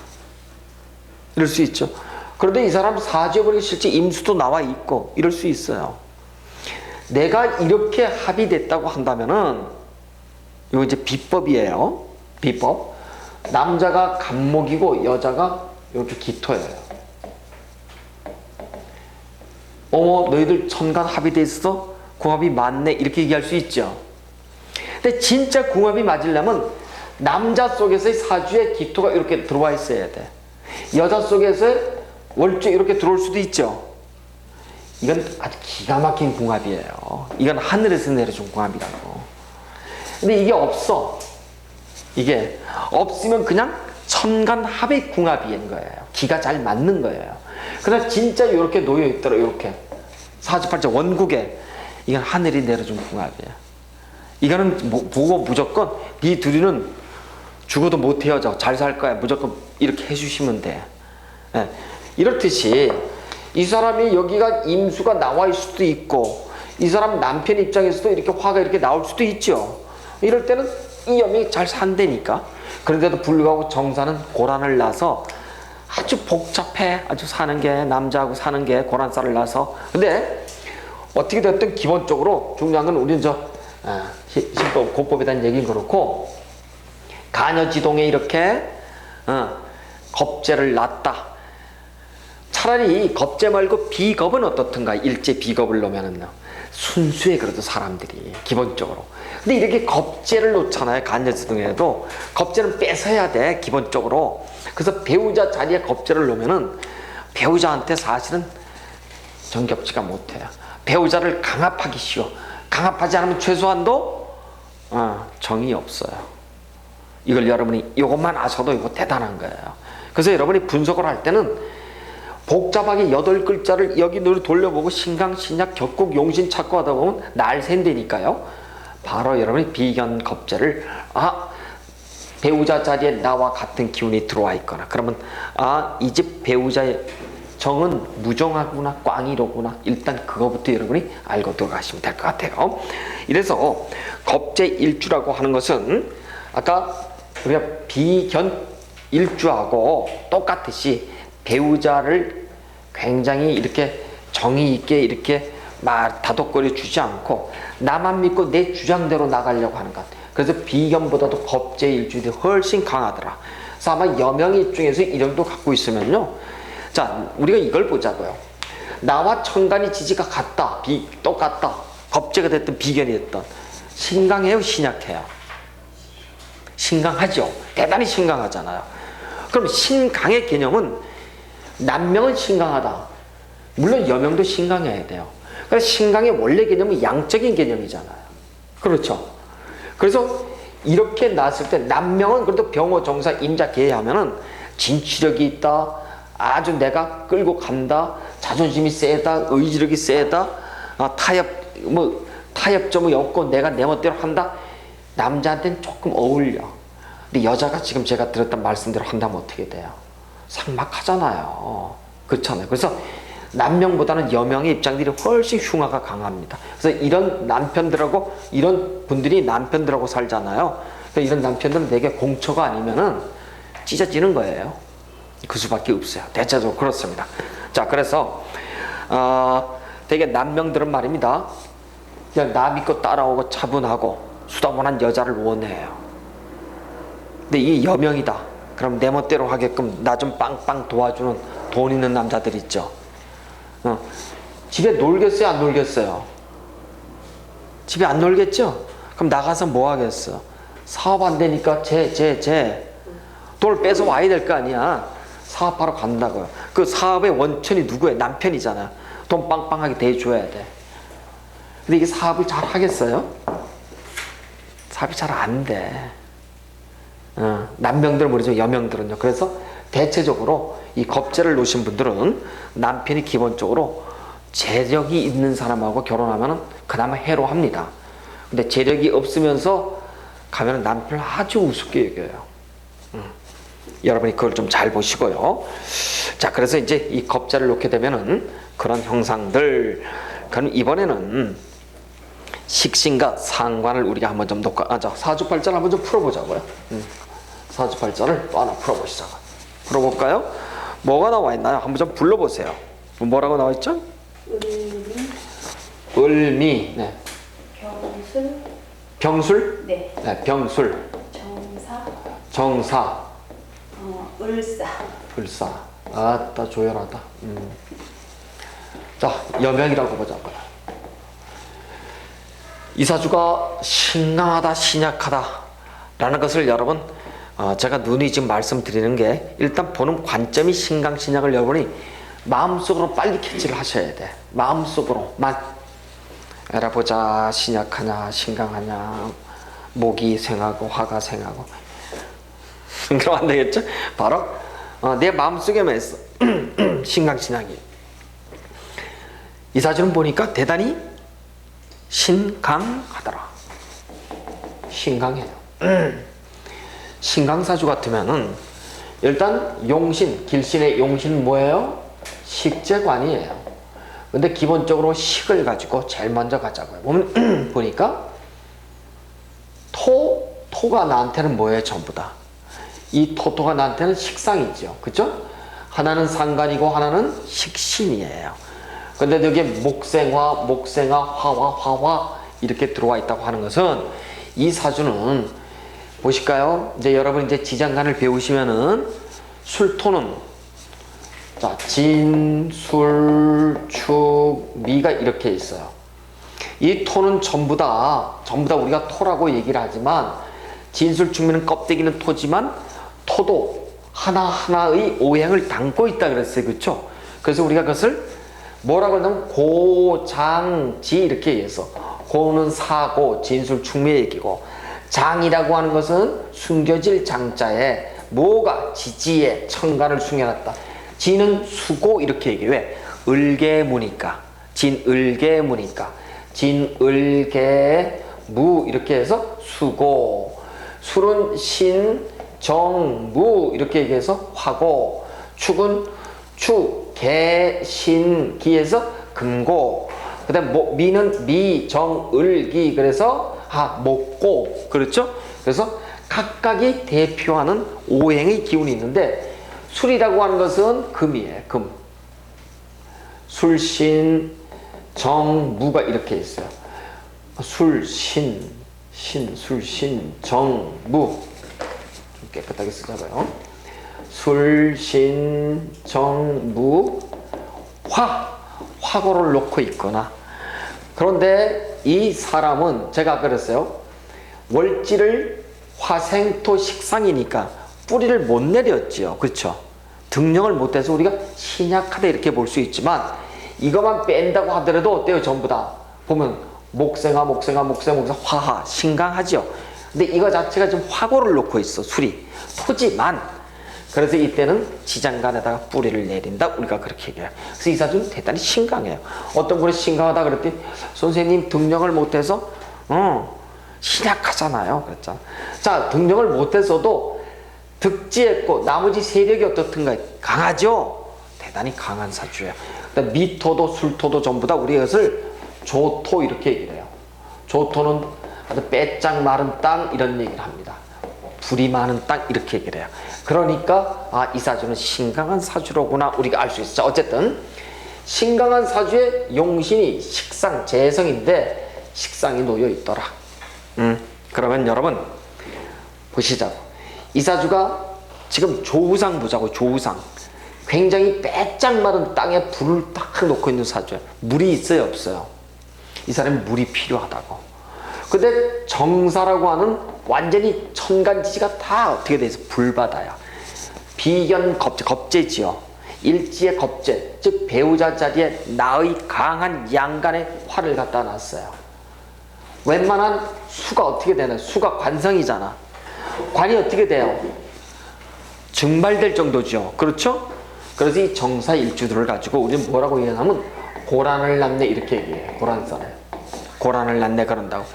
이럴 수 있죠. 그런데 이 사람 사주에 보니까 실제 임수도 나와 있고 이럴 수 있어요. 내가 이렇게 합의됐다고 한다면은 이거 이제 비법이에요. 비법. 남자가 간목이고 여자가 이렇게 기토예요. 어머 너희들 천간 합의돼 있어? 궁합이 맞네 이렇게 얘기할 수 있죠. 근데 진짜 궁합이 맞으려면 남자 속에서의 사주에 기토가 이렇게 들어와 있어야 돼. 여자 속에서의 월주 이렇게 들어올 수도 있죠. 이건 아주 기가 막힌 궁합이에요. 이건 하늘에서 내려준 궁합이라고. 근데 이게 없어. 이게 없으면 그냥 천간합의 궁합인 거예요. 기가 잘 맞는 거예요. 그러나 진짜 이렇게 놓여 있더라. 이렇게 사주팔자 원국에 이건 하늘이 내려준 궁합이에요. 이거는 보고 무조건 네 둘이는 죽어도 못 헤어져. 잘 살 거야. 무조건 이렇게 해주시면 돼. 예. 이렇듯이 이 사람이 여기가 임수가 나와 있을 수도 있고 이 사람 남편 입장에서도 이렇게 화가 이렇게 나올 수도 있죠. 이럴 때는 이 여명이 잘 산다니까. 그런데도 불구하고 정사는 고란을 낳아서 아주 복잡해. 아주 사는 게 남자하고 사는 게 고란살을 낳아서. 근데 어떻게 됐든 기본적으로 중요한 건 우리는 신법 고법에 대한 얘기는 그렇고 가녀지동에 이렇게 겁재를 낳았다. 차라리 겁재 말고 비겁은 어떻든가. 일제 비겁을 놓으면은요 순수해. 그래도 사람들이 기본적으로. 근데 이렇게 겁재를 놓잖아요. 간녀지동에도 겁재는 뺏어야 돼 기본적으로. 그래서 배우자 자리에 겁재를 놓으면은 배우자한테 사실은 정겹지가 못해요. 배우자를 강압하기 쉬워. 강압하지 않으면 최소한도 정이 없어요. 이걸 여러분이 이것만 아셔도 이거 대단한 거예요. 그래서 여러분이 분석을 할 때는 복잡하게 8글자를 여기 눈을 돌려보고 신강, 신약, 격국, 용신 찾고 하다 보면 날 샌다니까요. 바로 여러분이 비견 겁재를 배우자 자리에 나와 같은 기운이 들어와 있거나 그러면 이 집 배우자의 정은 무정하구나, 꽝이로구나. 일단 그거부터 여러분이 알고 들어가시면 될 것 같아요. 이래서 겁재 일주라고 하는 것은 아까 우리가 비견 일주하고 똑같듯이 배우자를 굉장히 이렇게 정의 있게 이렇게 다독거려 주지 않고 나만 믿고 내 주장대로 나가려고 하는 것. 그래서 비견보다도 겁재 일주들이 훨씬 강하더라. 그래서 아마 여명의 입장에서 이 정도 갖고 있으면요. 자, 우리가 이걸 보자고요. 나와 천간이 지지가 같다. 똑같다. 겁재가 됐든 비견이 됐든 신강해요, 신약해요? 신강하죠. 대단히 신강하잖아요. 그럼 신강의 개념은 남명은 신강하다. 물론 여명도 신강해야 돼요. 그래서 신강의 원래 개념은 양적인 개념이잖아요. 그렇죠. 그래서 이렇게 나왔을 때 남명은 그래도 병호, 정사, 임자, 계하면은 진취력이 있다. 아주 내가 끌고 간다. 자존심이 세다. 의지력이 세다. 타협점이 없고 내가 내 멋대로 한다. 남자한테는 조금 어울려. 근데 여자가 지금 제가 들었던 말씀대로 한다면 어떻게 돼요? 삭막하잖아요. 그렇잖아요. 그래서 남명보다는 여명의 입장들이 훨씬 흉화가 강합니다. 그래서 이런 남편들하고 이런 분들이 남편들하고 살잖아요. 그래서 이런 남편들은 되게 공처가 아니면은 찢어지는 거예요. 그 수밖에 없어요. 대체적으로 그렇습니다. 자, 그래서 되게 남명들은 말입니다. 그냥 나 믿고 따라오고 차분하고 수다분한 여자를 원해요. 근데 이 여명이다. 그럼 내 멋대로 하게끔 나 좀 빵빵 도와주는 돈 있는 남자들 있죠. 집에 놀겠어요, 안 놀겠어요? 집에 안 놀겠죠? 그럼 나가서 뭐 하겠어? 사업 안 되니까 돈을 뺏어 와야 될 거 아니야. 사업하러 간다고요. 그 사업의 원천이 누구예요? 남편이잖아. 돈 빵빵하게 대줘야 돼. 근데 이게 사업을 잘 하겠어요? 사업이 잘 안 돼. 남명들은 모르지만 여명들은요. 그래서 대체적으로 이 겁재를 놓으신 분들은 남편이 기본적으로 재력이 있는 사람하고 결혼하면 그나마 해로합니다. 근데 재력이 없으면서 가면 남편을 아주 우습게 여겨요. 여러분이 그걸 좀 잘 보시고요. 자, 그래서 이제 이 겁재를 놓게 되면은 그런 형상들. 그럼 이번에는 식신과 상관을 우리가 한번 좀 놓고, 사주팔자를 한번 좀 풀어보자고요. 사주팔자를 또 하나 풀어보시자고. 풀어볼까요? 뭐가 나와 있나요? 한번 좀 불러보세요. 뭐라고 나와 있죠? 을미, 네. 병술, 병술, 네. 네, 병술, 정사, 을사. 을사. 아따 조열하다. 자, 여명이라고 보자고요. 이 사주가 신강하다, 신약하다 라는 것을 여러분, 제가 눈이 지금 말씀드리는 게 일단 보는 관점이 신강, 신약을 여러분이 마음속으로 빨리 캐치를 하셔야 돼. 마음속으로만. 알아보자. 신약하냐, 신강하냐, 목이 생하고 화가 생하고. 그럼 안 되겠죠? 바로 내 마음속에만 있어. 신강, 신약이. 이 사주는 보니까 대단히 신강하더라. 신강해요. 신강사주 같으면은 일단 용신, 길신의 용신은 뭐예요? 식재관이에요. 근데 기본적으로 식을 가지고 제일 먼저 가자고요. 보면 보니까 토가 나한테는 뭐예요? 전부 다. 이 토가 나한테는 식상이죠. 그죠? 하나는 상관이고 하나는 식신이에요. 근데 여기에 목생화, 화화 이렇게 들어와 있다고 하는 것은 이 사주는 보실까요? 이제 여러분 이제 지장간을 배우시면은 술토는 자, 진, 술, 축, 미가 이렇게 있어요. 이 토는 전부 다 우리가 토라고 얘기를 하지만 진술, 축미는 껍데기는 토지만 토도 하나하나의 오행을 담고 있다 그랬어요. 그렇죠? 그래서 우리가 그것을 뭐라고 하냐면 고장지 이렇게 얘기해서 고는 사고, 진술, 축미의 얘기고 장이라고 하는 것은 숨겨질 장자에 뭐가 지지에 천간을 숨겨놨다. 지는 수고 이렇게 얘기해. 왜? 을계무니까. 진을계무니까. 진을계무 이렇게 해서 수고. 술은 신, 정, 무 이렇게 얘기해서 화고. 축은 축, 개, 신, 기에서 금고. 그 다음 미는 미, 정, 을, 기 그래서 목고. 그렇죠? 그래서 각각이 대표하는 오행의 기운이 있는데 술이라고 하는 것은 금이에요. 금. 술신, 정, 무가 이렇게 있어요. 술신, 술신, 정, 무. 좀 깨끗하게 쓰자고요. 술신, 정, 무, 화. 화고를 놓고 있거나, 그런데 이 사람은 제가 그랬어요. 월지를 화생토 식상이니까 뿌리를 못 내렸지요. 그렇죠? 등령을 못해서 우리가 신약하다 이렇게 볼 수 있지만, 이것만 뺀다고 하더라도 어때요? 전부 다 보면 목생화, 화하, 신강하죠. 근데 이거 자체가 좀 화고를 놓고 있어. 술이 토지만. 그래서 이때는 지장간에다가 뿌리를 내린다, 우리가 그렇게 얘기해요. 그래서 이 사주는 대단히 신강해요. 어떤 분이 신강하다 그랬더니 선생님 등령을 못해서 신약하잖아요. 그랬잖아. 자, 등령을 못해서도 득지했고 나머지 세력이 어떻든가 강하죠. 대단히 강한 사주예요. 미토도 술토도 전부 다 우리 이것을 조토 이렇게 얘기를 해요. 조토는 아주 빼짝 마른 땅 이런 얘기를 합니다. 불이 많은 땅 이렇게 얘기를 해요. 그러니까 이 사주는 신강한 사주로구나 우리가 알 수 있어. 어쨌든 신강한 사주의 용신이 식상 재성인데 식상이 놓여 있더라. 그러면 여러분 보시자고. 이 사주가 지금 조우상 보자고. 조우상 굉장히 빼짝 마른 땅에 불을 딱 놓고 있는 사주예요. 물이 있어요, 없어요? 이 사람이 물이 필요하다고. 근데 정사라고 하는 완전히 천간지지가 다 어떻게 돼 있어? 불바다야. 비견 겁재지요. 일지의 겁재, 즉 배우자 자리에 나의 강한 양간의 화를 갖다 놨어요. 웬만한 수가 어떻게 되나? 수가 관성이잖아. 관이 어떻게 돼요? 증발될 정도죠. 그렇죠? 그래서 이 정사 일주들을 가지고 우리는 뭐라고 얘기하냐면 고란을 낳네 이렇게 얘기해요. 고란설에 고란을 낳네 그런다고.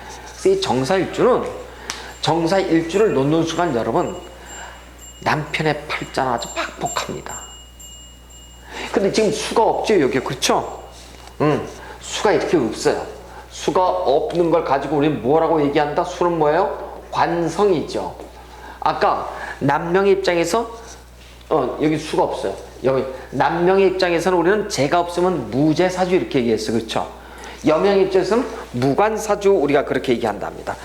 그래서 이 정사 일주를 놓는 순간 여러분 남편의 팔자는 아주 팍폭합니다. 근데 지금 수가 없죠 여기. 그렇죠? 수가 이렇게 없어요. 수가 없는 걸 가지고 우리는 뭐라고 얘기한다? 수는 뭐예요? 관성이죠. 아까 남명의 입장에서 여기 수가 없어요. 여기 남명의 입장에서는 우리는 재가 없으면 무재사주 이렇게 얘기했어. 그렇죠? 여명의 입장에서는 무관사주 우리가 그렇게 얘기한답니다.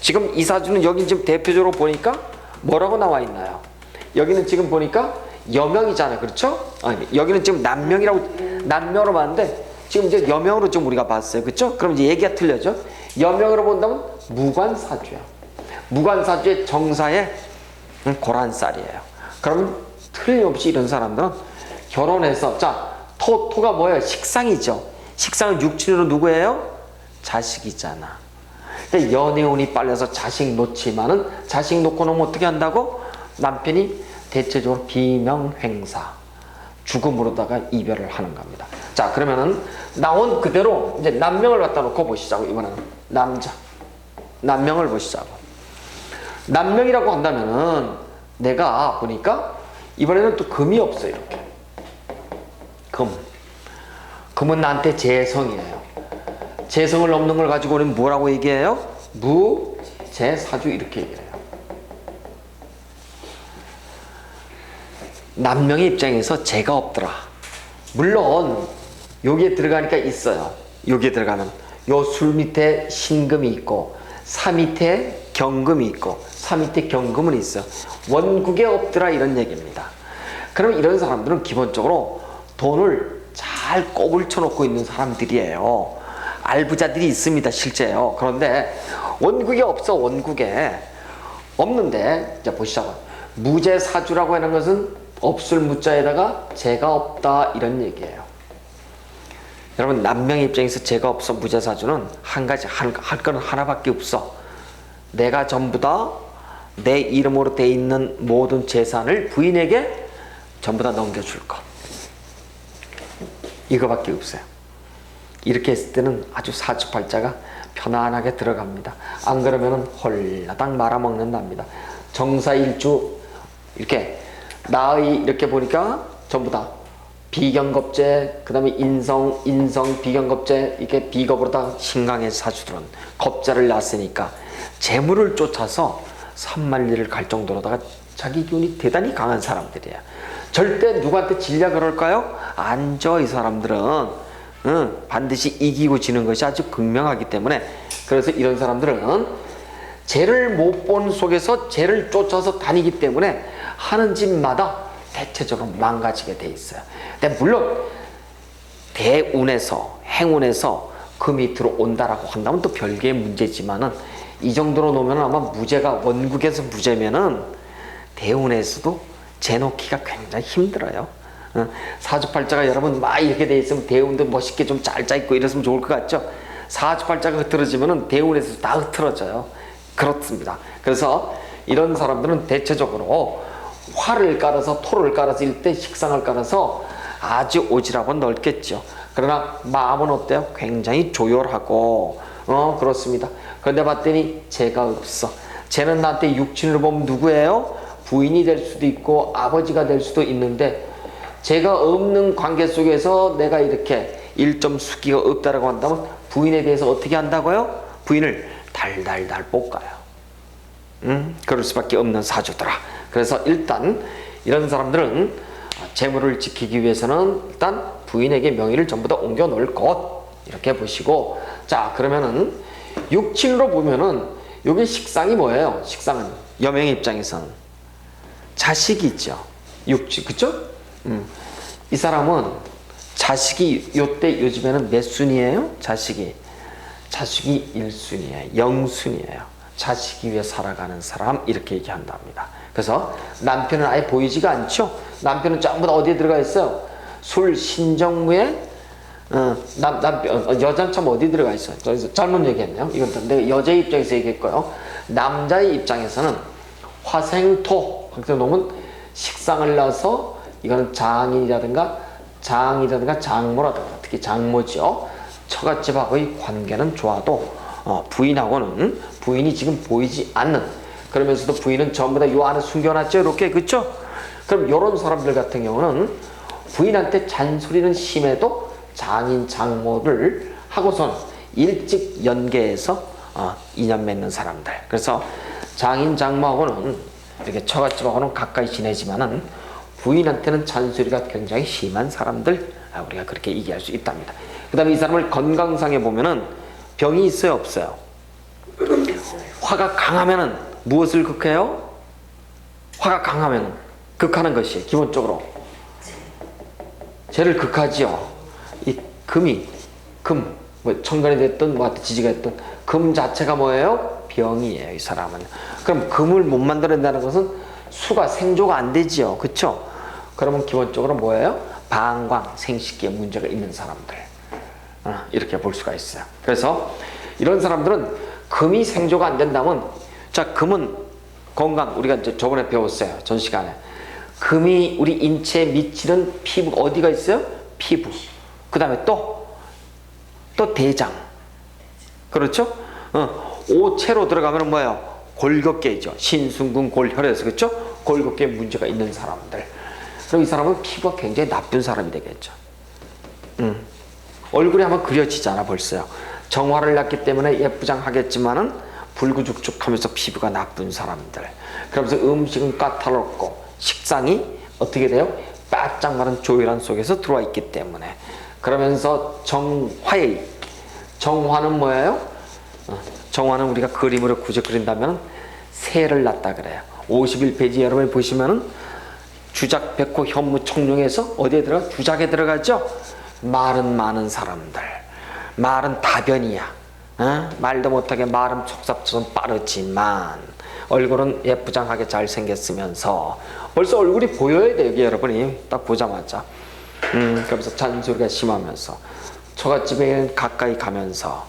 지금 이 사주는 여기 지금 대표적으로 보니까 뭐라고 나와 있나요? 여기는 지금 보니까 여명이잖아요. 그렇죠? 여기는 지금 남명으로 봤는데 지금 이제 여명으로 좀 우리가 봤어요. 그렇죠? 그럼 이제 얘기가 틀려져. 여명으로 본다면 무관사주야. 무관사주의 정사에 고란살이에요. 그러면 틀림없이 이런 사람들은 결혼해서 토가 뭐예요? 식상이죠. 식상은 육친으로 누구예요? 자식이잖아. 연애운이 빨려서 자식 놓지만은 자식 놓고 놓으면 어떻게 한다고? 남편이 대체적으로 비명횡사, 죽음으로다가 이별을 하는 겁니다. 자, 그러면은 나온 그대로 이제 남명을 갖다 놓고 보시자고. 이번에는 남명을 보시자고. 남명이라고 한다면은 내가 보니까 이번에는 또 금이 없어요. 이렇게 금은 나한테 재성이에요. 재성을 넘는 걸 가지고 우리는 뭐라고 얘기해요? 무재사주 이렇게 얘기해요. 남명의 입장에서 재가 없더라. 물론 여기에 들어가니까 있어요. 여기에 들어가면 요 술 밑에 신금이 있고 사 밑에 경금이 있고 사 밑에 경금은 있어요. 원국에 없더라 이런 얘기입니다. 그럼 이런 사람들은 기본적으로 돈을 잘 꼽을 쳐놓고 있는 사람들이에요. 알부자들이 있습니다 실제요. 그런데 원국에 없어. 원국에 없는데 자 보시자고. 무재사주라고 하는 것은 없을 무자에다가 재가 없다 이런 얘기예요. 여러분 남명의 입장에서 재가 없어. 무재사주는 한 가지 할 거는 하나밖에 없어. 내가 전부 다 내 이름으로 돼 있는 모든 재산을 부인에게 전부 다 넘겨줄 것. 이거밖에 없어요. 이렇게 했을 때는 아주 사주팔자가 편안하게 들어갑니다. 안 그러면은 홀라당 말아먹는답니다. 정사일주 이렇게 나의 이렇게 보니까 전부 다 비견겁재, 그 다음에 인성, 비견겁재, 이렇게 비겁으로 다 신강의 사주들은 겁자를 낳았으니까 재물을 쫓아서 산만리를 갈 정도로다가 자기 기운이 대단히 강한 사람들이에요. 절대 누구한테 질려 그럴까요? 안져. 이 사람들은 반드시 이기고 지는 것이 아주 극명하기 때문에. 그래서 이런 사람들은 죄를 못 본 속에서 죄를 쫓아서 다니기 때문에 하는 짓마다 대체적으로 망가지게 돼 있어요. 근데 물론 대운에서 행운에서 금이 들어온다라고 한다면 또 별개의 문제지만은 이 정도로 놓으면 아마 무죄가 원국에서 무죄면은 대운에서도 재놓기가 굉장히 힘들어요. 사주팔자가 여러분 막 이렇게 돼 있으면 대운도 멋있게 좀 잘 짜 있고 이랬으면 좋을 것 같죠? 사주팔자가 흐트러지면은 대운에서 다 흐트러져요. 그렇습니다. 그래서 이런 사람들은 대체적으로 화를 깔아서 토를 깔아서 일대 식상을 깔아서 아주 오지랖은 넓겠죠. 그러나 마음은 어때요? 굉장히 조열하고 그렇습니다. 그런데 봤더니 죄가 없어. 쟤는 나한테 육친으로 보면 누구예요? 부인이 될 수도 있고 아버지가 될 수도 있는데 죄가 없는 관계 속에서 내가 이렇게 일점 수기가 없다라고 한다면 부인에 대해서 어떻게 한다고요? 부인을 달달달 볶아요. 그럴 수밖에 없는 사주더라. 그래서 일단 이런 사람들은 재물을 지키기 위해서는 일단 부인에게 명의를 전부 다 옮겨 놓을 것 이렇게 보시고, 자 그러면은 육친으로 보면은 여기 식상이 뭐예요? 식상은 여명의 입장에서는 자식이 있죠. 육친 그쵸? 이 사람은 자식이 요때 요즘에는 몇 순이에요? 자식이 1순이에요. 0순이에요. 자식이 위해 살아가는 사람 이렇게 얘기한답니다. 그래서 남편은 아예 보이지가 않죠. 남편은 전부 다 어디에 들어가 있어요? 술 신정무에 남편 여자는 참 어디 들어가 있어요? 잘못 얘기했네요. 이건 내가 여자의 입장에서 얘기했고요. 남자의 입장에서는 화생토 그렇게 놓으면 식상을 낳아서 이거는 장인이라든가 장모라든가 특히 장모죠. 처갓집하고의 관계는 좋아도 부인이 지금 보이지 않는, 그러면서도 부인은 전부 다 요 안에 숨겨놨죠. 이렇게 그쵸? 그럼 요런 사람들 같은 경우는 부인한테 잔소리는 심해도 장인 장모를 하고선 일찍 연계해서 인연 맺는 사람들. 그래서 장인 장모하고는 이렇게 처갓집하고는 가까이 지내지만은 부인한테는 잔소리가 굉장히 심한 사람들, 우리가 그렇게 얘기할 수 있답니다. 그 다음에 이 사람을 건강상에 보면은 병이 있어요, 없어요? 화가 강하면은 무엇을 극해요? 화가 강하면 극하는 것이 기본적으로 죄를 극하지요. 이 금이 뭐 천간이 됐든 뭐 지지가 됐든 금 자체가 뭐예요? 병이에요, 이 사람은. 그럼 금을 못 만들어낸다는 것은 수가 생조가 안 되지요, 그쵸? 그러면 기본적으로 뭐예요? 방광, 생식기에 문제가 있는 사람들, 이렇게 볼 수가 있어요. 그래서 이런 사람들은 금이 생조가 안 된다면, 자 금은 건강, 우리가 이제 저번에 배웠어요, 전 시간에. 금이 우리 인체에 미치는 피부가 어디가 있어요? 피부. 그 다음에 또 대장. 그렇죠? 오체로 들어가면 뭐예요? 골격계죠. 신순근 골혈에서, 그렇죠? 골격계에 문제가 있는 사람들. 그럼 이 사람은 피부가 굉장히 나쁜 사람이 되겠죠. 얼굴이 한번 그려지잖아 벌써요. 정화를 낳기 때문에 예쁘장하겠지만은 불구죽죽하면서 피부가 나쁜 사람들. 그러면서 음식은 까탈롭고 식상이 어떻게 돼요? 바짝 마른 조율한 속에서 들어와 있기 때문에. 그러면서 정화는 뭐예요? 정화는 우리가 그림으로 굳이 그린다면 새를 낳다 그래요. 51페이지 여러분이 보시면은 주작, 백호, 현무, 청룡에서 어디에 들어가? 주작에 들어가죠? 말은 많은 사람들. 말은 다변이야. 말도 못하게 말은 촉삽처럼 빠르지만 얼굴은 예쁘장하게 잘생겼으면서 벌써 얼굴이 보여야 돼요. 여기 여러분이 딱 보자마자. 그러면서 잔소리가 심하면서 처갓집에 가까이 가면서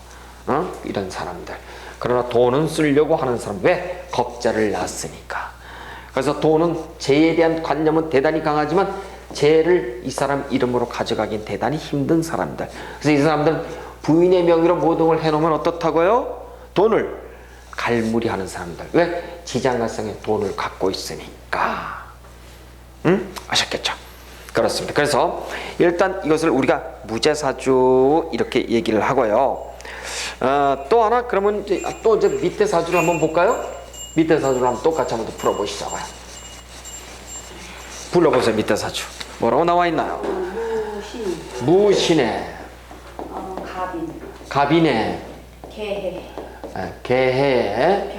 이런 사람들. 그러나 돈은 쓰려고 하는 사람. 왜? 겁자를 낳았으니까. 그래서 돈은 재에 대한 관념은 대단히 강하지만 재를 이 사람 이름으로 가져가긴 대단히 힘든 사람들. 그래서 이 사람들은 부인의 명의로 모든 걸 해놓으면 어떻다고요? 돈을 갈무리하는 사람들. 왜? 지장간성의 돈을 갖고 있으니까. 아셨겠죠? 그렇습니다. 그래서 일단 이것을 우리가 무죄사주 이렇게 얘기를 하고요. 또 하나 그러면 이제 밑에 사주를 한번 볼까요? 밑에 사주를 한번 똑같이 한번 풀어보시자고요. 불러보세요. 밑에 사주 뭐라고 나와 있나요? 무신에 갑인에 개해에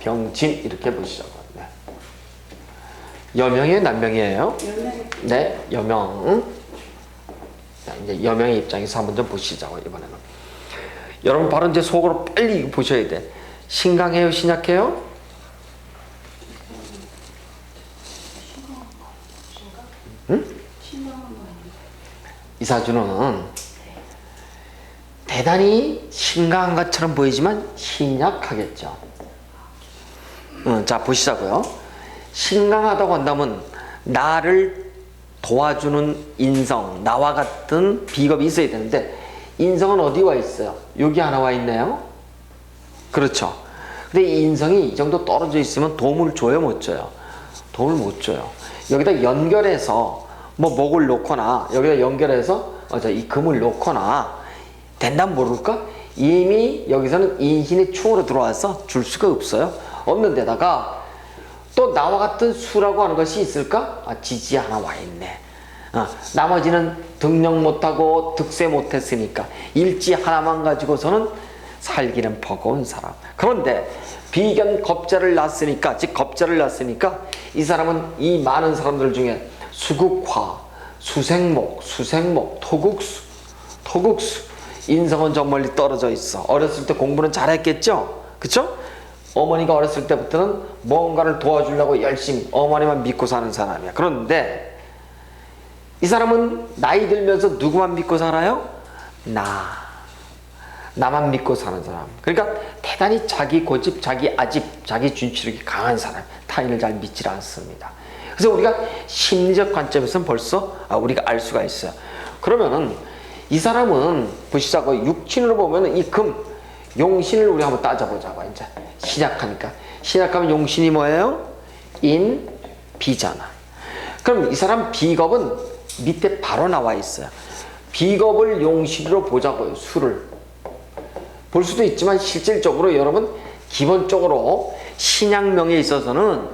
병진 이렇게 보시자고요. 네. 여명이에요, 남명이에요? 여명의 네, 여명. 자, 이제 여명의 입장에서 한번 좀 보시자고, 이번에는. 여러분, 바로 이제 속으로 빨리 보셔야 돼. 신강해요, 신약해요? 응? 이사주는 대단히 신강한 것처럼 보이지만 신약하겠죠. 자, 보시자고요. 신강하다고 한다면 나를 도와주는 인성, 나와 같은 비겁이 있어야 되는데 인성은 어디 와 있어요? 여기 하나 와 있네요. 그렇죠. 근데 이 인성이 이 정도 떨어져 있으면 도움을 줘요, 못 줘요? 도움을 못 줘요. 여기다 연결해서 뭐 목을 놓거나 여기다 연결해서 이 금을 놓거나 된다면 모를까? 이미 여기서는 인신이 충으로 들어와서 줄 수가 없어요. 없는 데다가 또 나와 같은 수라고 하는 것이 있을까? 지지 하나 와 있네. 나머지는 등력 못하고 득세 못했으니까 일지 하나만 가지고서는 살기는 버거운 사람. 그런데 비견 겁자를 낳았으니까, 즉 겁자를 낳았으니까 이 사람은 이 많은 사람들 중에 수국화, 수생목, 토국수 인성은 저 멀리 떨어져 있어. 어렸을 때 공부는 잘했겠죠? 그쵸? 어머니가 어렸을 때부터는 뭔가를 도와주려고 열심히 어머니만 믿고 사는 사람이야. 그런데 이 사람은 나이 들면서 누구만 믿고 살아요? 나만 믿고 사는 사람. 그러니까 대단히 자기 고집, 자기 아집, 자기 준치력이 강한 사람. 타인을 잘 믿질 않습니다. 그래서 우리가 심리적 관점에서는 벌써 우리가 알 수가 있어요. 그러면은 이 사람은 보시자고 육친으로 보면은 이 금, 용신을 우리 한번 따져보자고. 이제 시작하면 용신이 뭐예요? 인, 비잖아. 그럼 이 사람 비겁은 밑에 바로 나와 있어요. 비겁을 용신으로 보자고요. 수를 볼 수도 있지만 실질적으로 여러분 기본적으로 신약명에 있어서는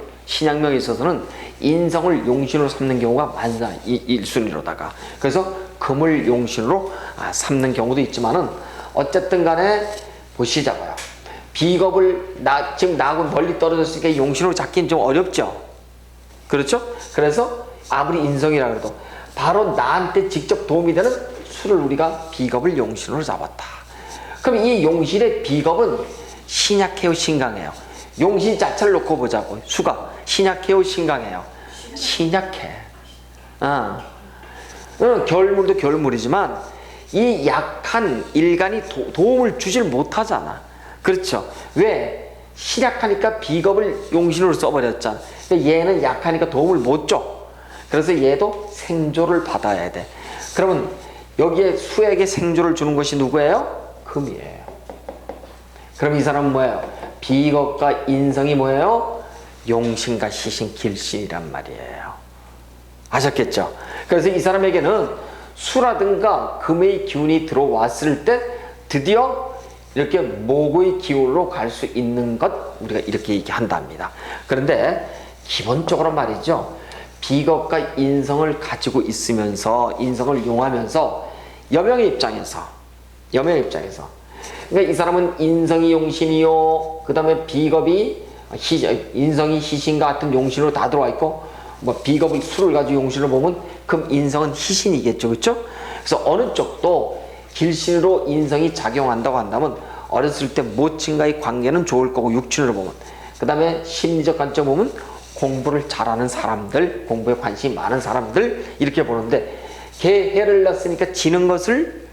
인성을 용신으로 삼는 경우가 많다. 1순위로다가 그래서 금을 용신으로 삼는 경우도 있지만은 어쨌든 간에 보시자고요. 비겁을 지금 나하고 멀리 떨어졌으니까 용신으로 잡기는 좀 어렵죠. 그렇죠? 그래서 아무리 인성이라 그래도 바로 나한테 직접 도움이 되는 수를 우리가 비겁을 용신으로 잡았다. 그럼 이 용신의 비겁은 신약해요, 신강해요? 용신 자체를 놓고 보자고. 수가 신약해요, 신강해요? 신약해. 결물도 결물이지만 이 약한 일간이 도움을 주질 못하잖아. 그렇죠? 왜? 신약하니까 비겁을 용신으로 써버렸잖아. 얘는 약하니까 도움을 못 줘. 그래서 얘도 생조를 받아야 돼. 그러면 여기에 수에게 생조를 주는 것이 누구예요? 금이에요. 그럼 이 사람은 뭐예요? 비겁과 인성이 뭐예요? 용신과 시신, 길신이란 말이에요. 아셨겠죠? 그래서 이 사람에게는 수라든가 금의 기운이 들어왔을 때 드디어 이렇게 목의 기운으로 갈 수 있는 것, 우리가 이렇게 얘기한답니다. 그런데 기본적으로 말이죠, 비겁과 인성을 가지고 있으면서 인성을 용하면서 여명의 입장에서 그러니까 이 사람은 인성이 용신이요, 그 다음에 비겁이 인성이 희신과 같은 용신으로 다 들어와 있고, 뭐 비겁을 수를 가지고 용신을 보면 그럼 인성은 희신이겠죠. 그렇죠? 그래서 어느 쪽도 길신으로 인성이 작용한다고 한다면 어렸을 때 모친과의 관계는 좋을 거고, 육친으로 보면, 그 다음에 심리적 관점 보면 공부를 잘하는 사람들, 공부에 관심이 많은 사람들, 이렇게 보는데 개해를 낳았으니까 지는 것을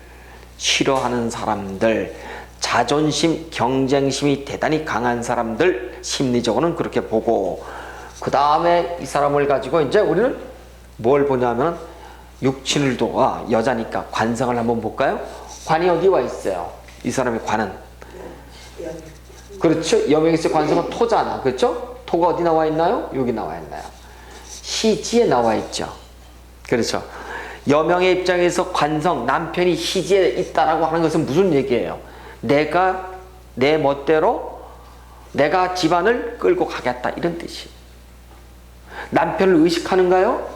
싫어하는 사람들, 자존심, 경쟁심이 대단히 강한 사람들, 심리적으로는 그렇게 보고, 그 다음에 이 사람을 가지고 이제 우리는 뭘 보냐면 육친을 도와, 여자니까 관성을 한번 볼까요? 관이 어디 와 있어요? 이 사람의 관은, 그렇죠? 여명에서 관성은 토잖아. 그렇죠? 토가 어디 나와 있나요? 여기 나와 있나요? 시지에 나와 있죠. 그렇죠? 여명의 입장에서 관성, 남편이 시지에 있다라고 하는 것은 무슨 얘기예요? 내가 내 멋대로 내가 집안을 끌고 가겠다, 이런 뜻이에요. 남편을 의식하는가요?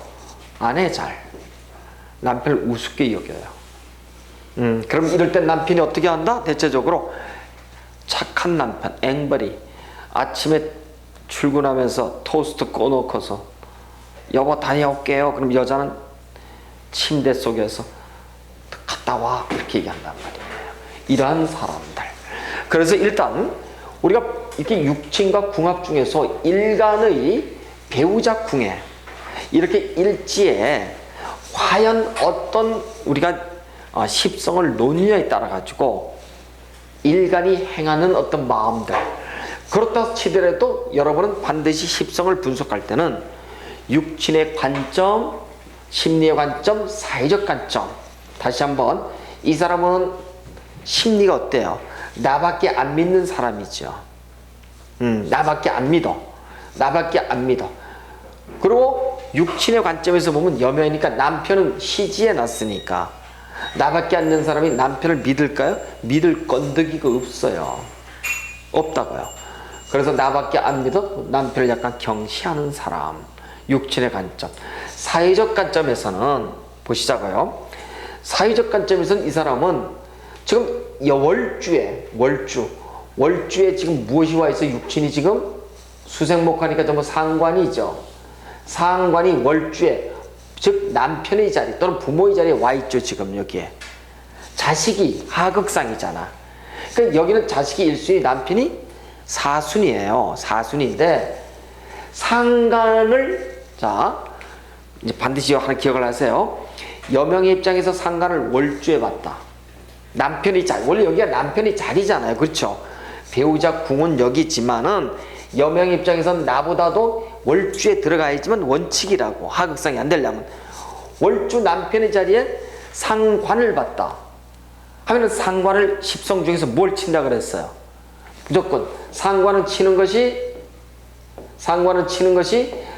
안 해, 잘. 남편을 우습게 여겨요. 그럼 이럴 땐 남편이 어떻게 한다? 대체적으로 착한 남편, 앵벌이 아침에 출근하면서 토스트 꺼놓고서 여보 다녀올게요. 그럼 여자는 침대 속에서 갔다 와 이렇게 얘기한단 말이에요. 이러한 사람들. 그래서 일단 우리가 이렇게 육친과 궁합 중에서 일간의 배우자 궁에 이렇게 일지에 과연 어떤 우리가 십성을 놓느냐에 따라 가지고 일간이 행하는 어떤 마음들, 그렇다 치더라도 여러분은 반드시 십성을 분석할 때는 육친의 관점, 심리의 관점, 사회적 관점, 다시 한번 이 사람은 심리가 어때요? 나밖에 안 믿는 사람이죠. 나밖에 안 믿어. 나밖에 안 믿어. 그리고 육친의 관점에서 보면 여명이니까 남편은 시지에 났으니까 나밖에 안 믿는 사람이 남편을 믿을까요? 믿을 건더기가 없어요. 없다고요. 그래서 나밖에 안 믿어 남편을 약간 경시하는 사람. 육친의 관점. 사회적 관점에서는 보시자고요. 사회적 관점에서는 이 사람은 지금 월주에 지금 무엇이 와 있어? 육친이 지금 수생목하니까 전부 상관이죠. 상관이 월주에, 즉 남편의 자리 또는 부모의 자리에 와 있죠. 지금 여기에 자식이 하극상이잖아. 그러니까 여기는 자식이 1순위, 남편이 4순위예요. 4순위인데 상관을, 자 이제 반드시 하나 기억을 하세요. 여명의 입장에서 상관을 월주에 봤다. 남편의 자리, 원래 여기가 남편의 자리잖아요. 그렇죠? 배우자 궁은 여기 있지만은 여명의 입장에서는 나보다도 월주에 들어가야지만 원칙이라고, 하극상이 안 되려면 월주 남편의 자리에 상관을 봤다 하면은 상관을 십성 중에서 뭘 친다 그랬어요? 무조건 상관은 치는 것이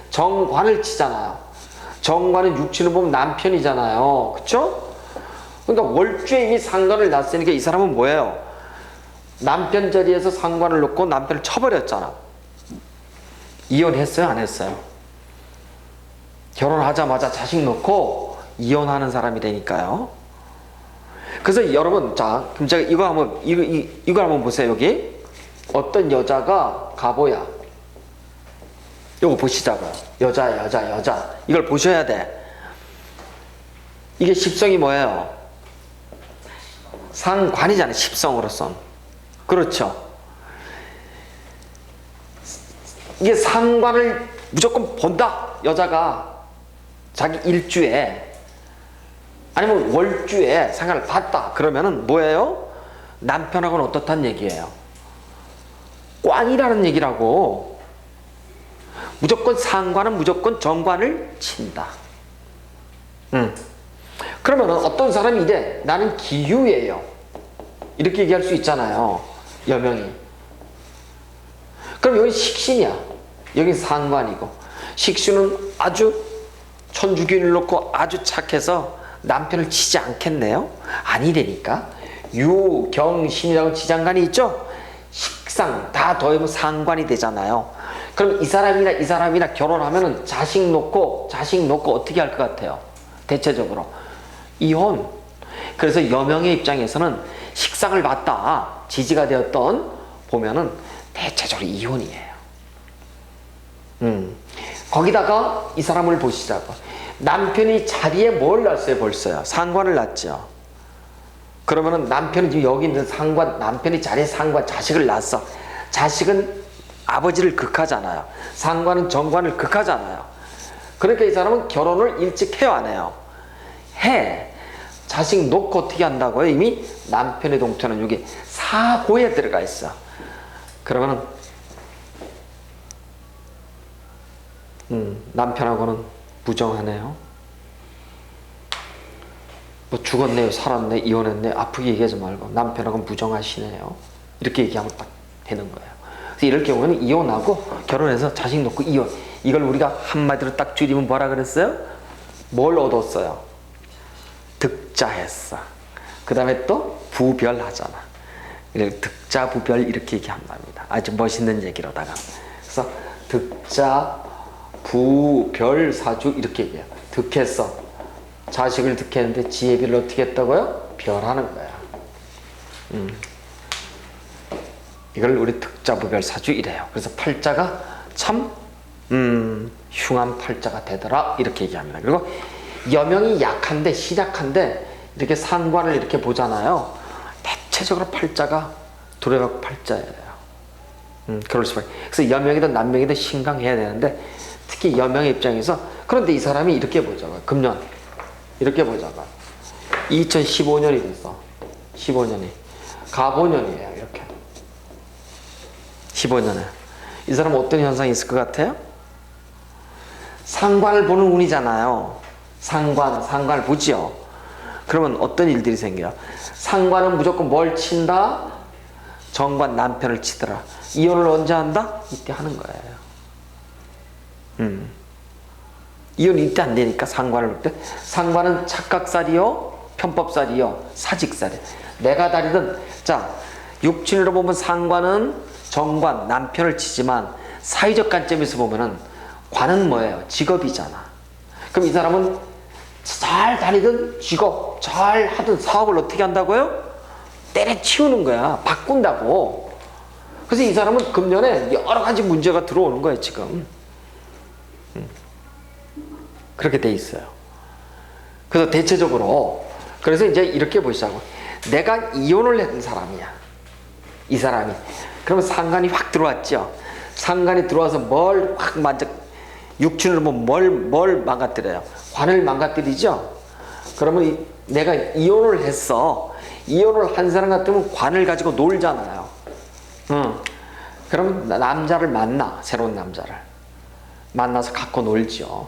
정관을 치잖아요. 정관은 육친을 보면 남편이잖아요. 그쵸? 그러니까 월주에 이미 상관을 놨으니까 이 사람은 뭐예요? 남편 자리에서 상관을 놓고 남편을 쳐버렸잖아. 이혼했어요? 안 했어요? 결혼하자마자 자식 놓고 이혼하는 사람이 되니까요. 그래서 여러분, 자 그럼 제가 이거 한번 보세요. 여기 어떤 여자가 가보야, 이거 보시자고요. 여자 이걸 보셔야 돼. 이게 십성이 뭐예요? 상관이잖아요. 십성으로선. 그렇죠? 이게 상관을 무조건 본다. 여자가 자기 일주에 아니면 월주에 상관을 봤다. 그러면은 뭐예요? 남편하고는 어떻다는 얘기예요? 꽝이라는 얘기라고. 무조건 상관은 무조건 정관을 친다. 그러면은 어떤 사람이 이제 나는 기유예요. 이렇게 얘기할 수 있잖아요. 여명이. 그럼 여기 식신이야. 여기 상관이고. 식신은 아주 천주균을 놓고 아주 착해서 남편을 치지 않겠네요? 아니라니까. 유, 경, 신이라고 지장간이 있죠? 식상 다 더하면 상관이 되잖아요. 그럼 이 사람이나 결혼하면은 자식 놓고 어떻게 할 것 같아요? 대체적으로 이혼. 그래서 여명의 입장에서는 식상을 봤다, 지지가 되었던 보면은 대체적으로 이혼이에요. 거기다가 이 사람을 보시자고. 남편이 자리에 뭘 놨어요? 벌써요. 상관을 놨죠. 그러면은 남편은 지금 여기 있는 상관, 남편이 자리에 상관, 자식을 낳았어. 자식은 아버지를 극하잖아요. 상관은 정관을 극하잖아요. 그러니까 이 사람은 결혼을 일찍 해요, 안 해요? 해. 자식 놓고 어떻게 한다고요? 이미 남편의 동태는 여기 사고에 들어가 있어. 그러면은 남편하고는 부정하네요. 뭐 죽었네요, 살았네, 이혼했네, 아프게 얘기하지 말고 남편하고는 부정하시네요. 이렇게 얘기하면 딱 되는 거예요. 그래서 이럴 경우는 이혼하고 결혼해서 자식 놓고 이혼. 이걸 우리가 한마디로 딱 줄이면 뭐라 그랬어요? 뭘 얻었어요? 득자했어. 그 다음에 또 부별하잖아. 득자 부별 이렇게 얘기한답니다. 아주 멋있는 얘기로다가. 그래서 득자 부별사주 이렇게 얘기해요. 득했어. 자식을 득했는데 지혜비를 어떻게 했다고요? 별하는 거야. 이걸 우리 득자 부별 사주 이래요. 그래서 팔자가 참 흉한 팔자가 되더라 이렇게 얘기합니다. 그리고 여명이 약한데 신약한데 이렇게 상관을 이렇게 보잖아요. 대체적으로 팔자가 두레박 팔자예요. 그럴 수밖에. 그래서 여명이든 남명이든 신강해야 되는데 특히 여명의 입장에서 그런데 이 사람이 이렇게 보자고요. 금년 이렇게 보자고요. 2015년이 됐어. 15년이 가보년이에요. 이렇게 15년에 이 사람은 어떤 현상이 있을 것 같아요? 상관을 보는 운이잖아요. 상관을 보지요. 그러면 어떤 일들이 생겨요? 상관은 무조건 뭘 친다? 정관 남편을 치더라. 이혼을 언제 한다? 이때 하는 거예요. 이혼이 이때 안 되니까 상관을 볼 때. 상관은 착각살이요, 편법살이요, 사직살이요. 내가 다리든 자 육친으로 보면 상관은 정관 남편을 치지만 사회적 관점에서 보면은 관은 뭐예요? 직업이잖아. 그럼 이 사람은 잘 다니든 직업 잘 하든 사업을 어떻게 한다고요? 때려치우는 거야. 바꾼다고. 그래서 이 사람은 금년에 여러 가지 문제가 들어오는 거예요 지금. 그렇게 돼 있어요. 그래서 대체적으로 그래서 이제 이렇게 보시자고. 내가 이혼을 했던 사람이야. 이 사람이. 그러면 상관이 확 들어왔죠. 상관이 들어와서 뭘 확 육친으로 보면 뭘 망가뜨려요? 관을 망가뜨리죠. 그러면 내가 이혼을 했어. 이혼을 한 사람 같으면 관을 가지고 놀잖아요. 그러면 남자를 만나. 새로운 남자를 만나서 갖고 놀죠.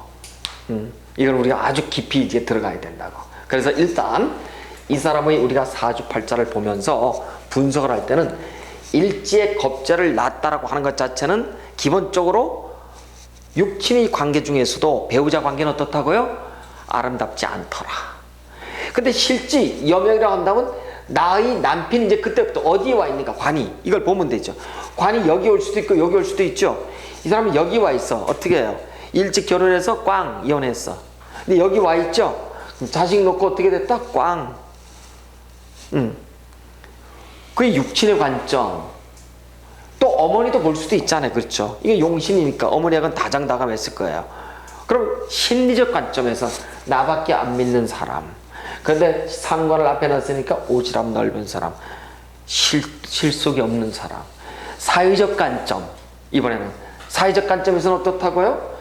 이걸 우리가 아주 깊이 이제 들어가야 된다고. 그래서 일단 이 사람의 우리가 사주팔자를 보면서 분석을 할 때는 일지의 겁재를 놨다라고 하는 것 자체는 기본적으로 육친의 관계 중에서도 배우자 관계는 어떻다고요? 아름답지 않더라. 근데 실지 여명이라고 한다면 나의 남편이 이제 그때부터 어디에 와 있는가? 관이. 이걸 보면 되죠. 관이 여기 올 수도 있고 여기 올 수도 있죠. 이 사람은 여기 와 있어. 어떻게 해요? 일찍 결혼해서 꽝 이혼했어. 근데 여기 와 있죠. 그럼 자식 놓고 어떻게 됐다? 꽝. 그게 육친의 관점. 또 어머니도 볼 수도 있잖아요. 그렇죠. 이게 용신이니까 어머니하고는 다장다감했을 거예요. 그럼 심리적 관점에서 나밖에 안 믿는 사람. 그런데 상관을 앞에 놨으니까 오지랖 넓은 사람. 실속이 없는 사람. 사회적 관점. 이번에는 사회적 관점에서는 어떻다고요?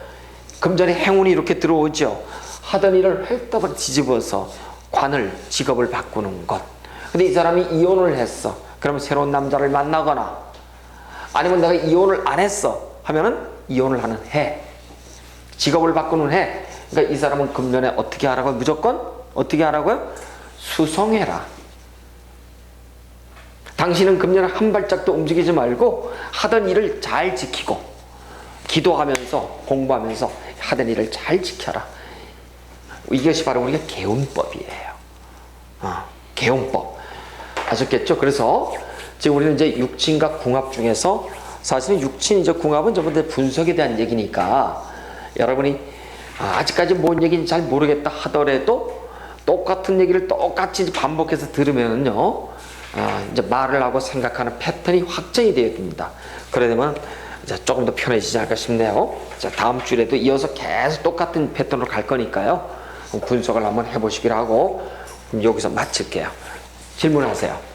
금전에 행운이 이렇게 들어오죠. 하던 일을 헐떡 뒤집어서 관을 직업을 바꾸는 것. 근데 이 사람이 이혼을 했어. 그러면 새로운 남자를 만나거나 아니면 내가 이혼을 안 했어 하면은 이혼을 하는 해. 직업을 바꾸는 해. 그러니까 이 사람은 금년에 어떻게 하라고요? 무조건 어떻게 하라고요? 수성해라. 당신은 금년에 한 발짝도 움직이지 말고 하던 일을 잘 지키고 기도하면서 공부하면서 하던 일을 잘 지켜라. 이것이 바로 우리가 개운법이에요. 개운법. 아셨겠죠? 그래서 지금 우리는 이제 육친과 궁합 중에서 사실은 육친 이제 궁합은 전부 다 분석에 대한 얘기니까 여러분이 아직까지 뭔 얘기인지 잘 모르겠다 하더라도 똑같은 얘기를 똑같이 반복해서 들으면은요, 이제 말을 하고 생각하는 패턴이 확정이 되어집니다. 그러려면 이제 조금 더 편해지지 않을까 싶네요. 자, 다음 주에도 이어서 계속 똑같은 패턴으로 갈 거니까요. 분석을 한번 해보시기로 하고 여기서 마칠게요. 질문하세요.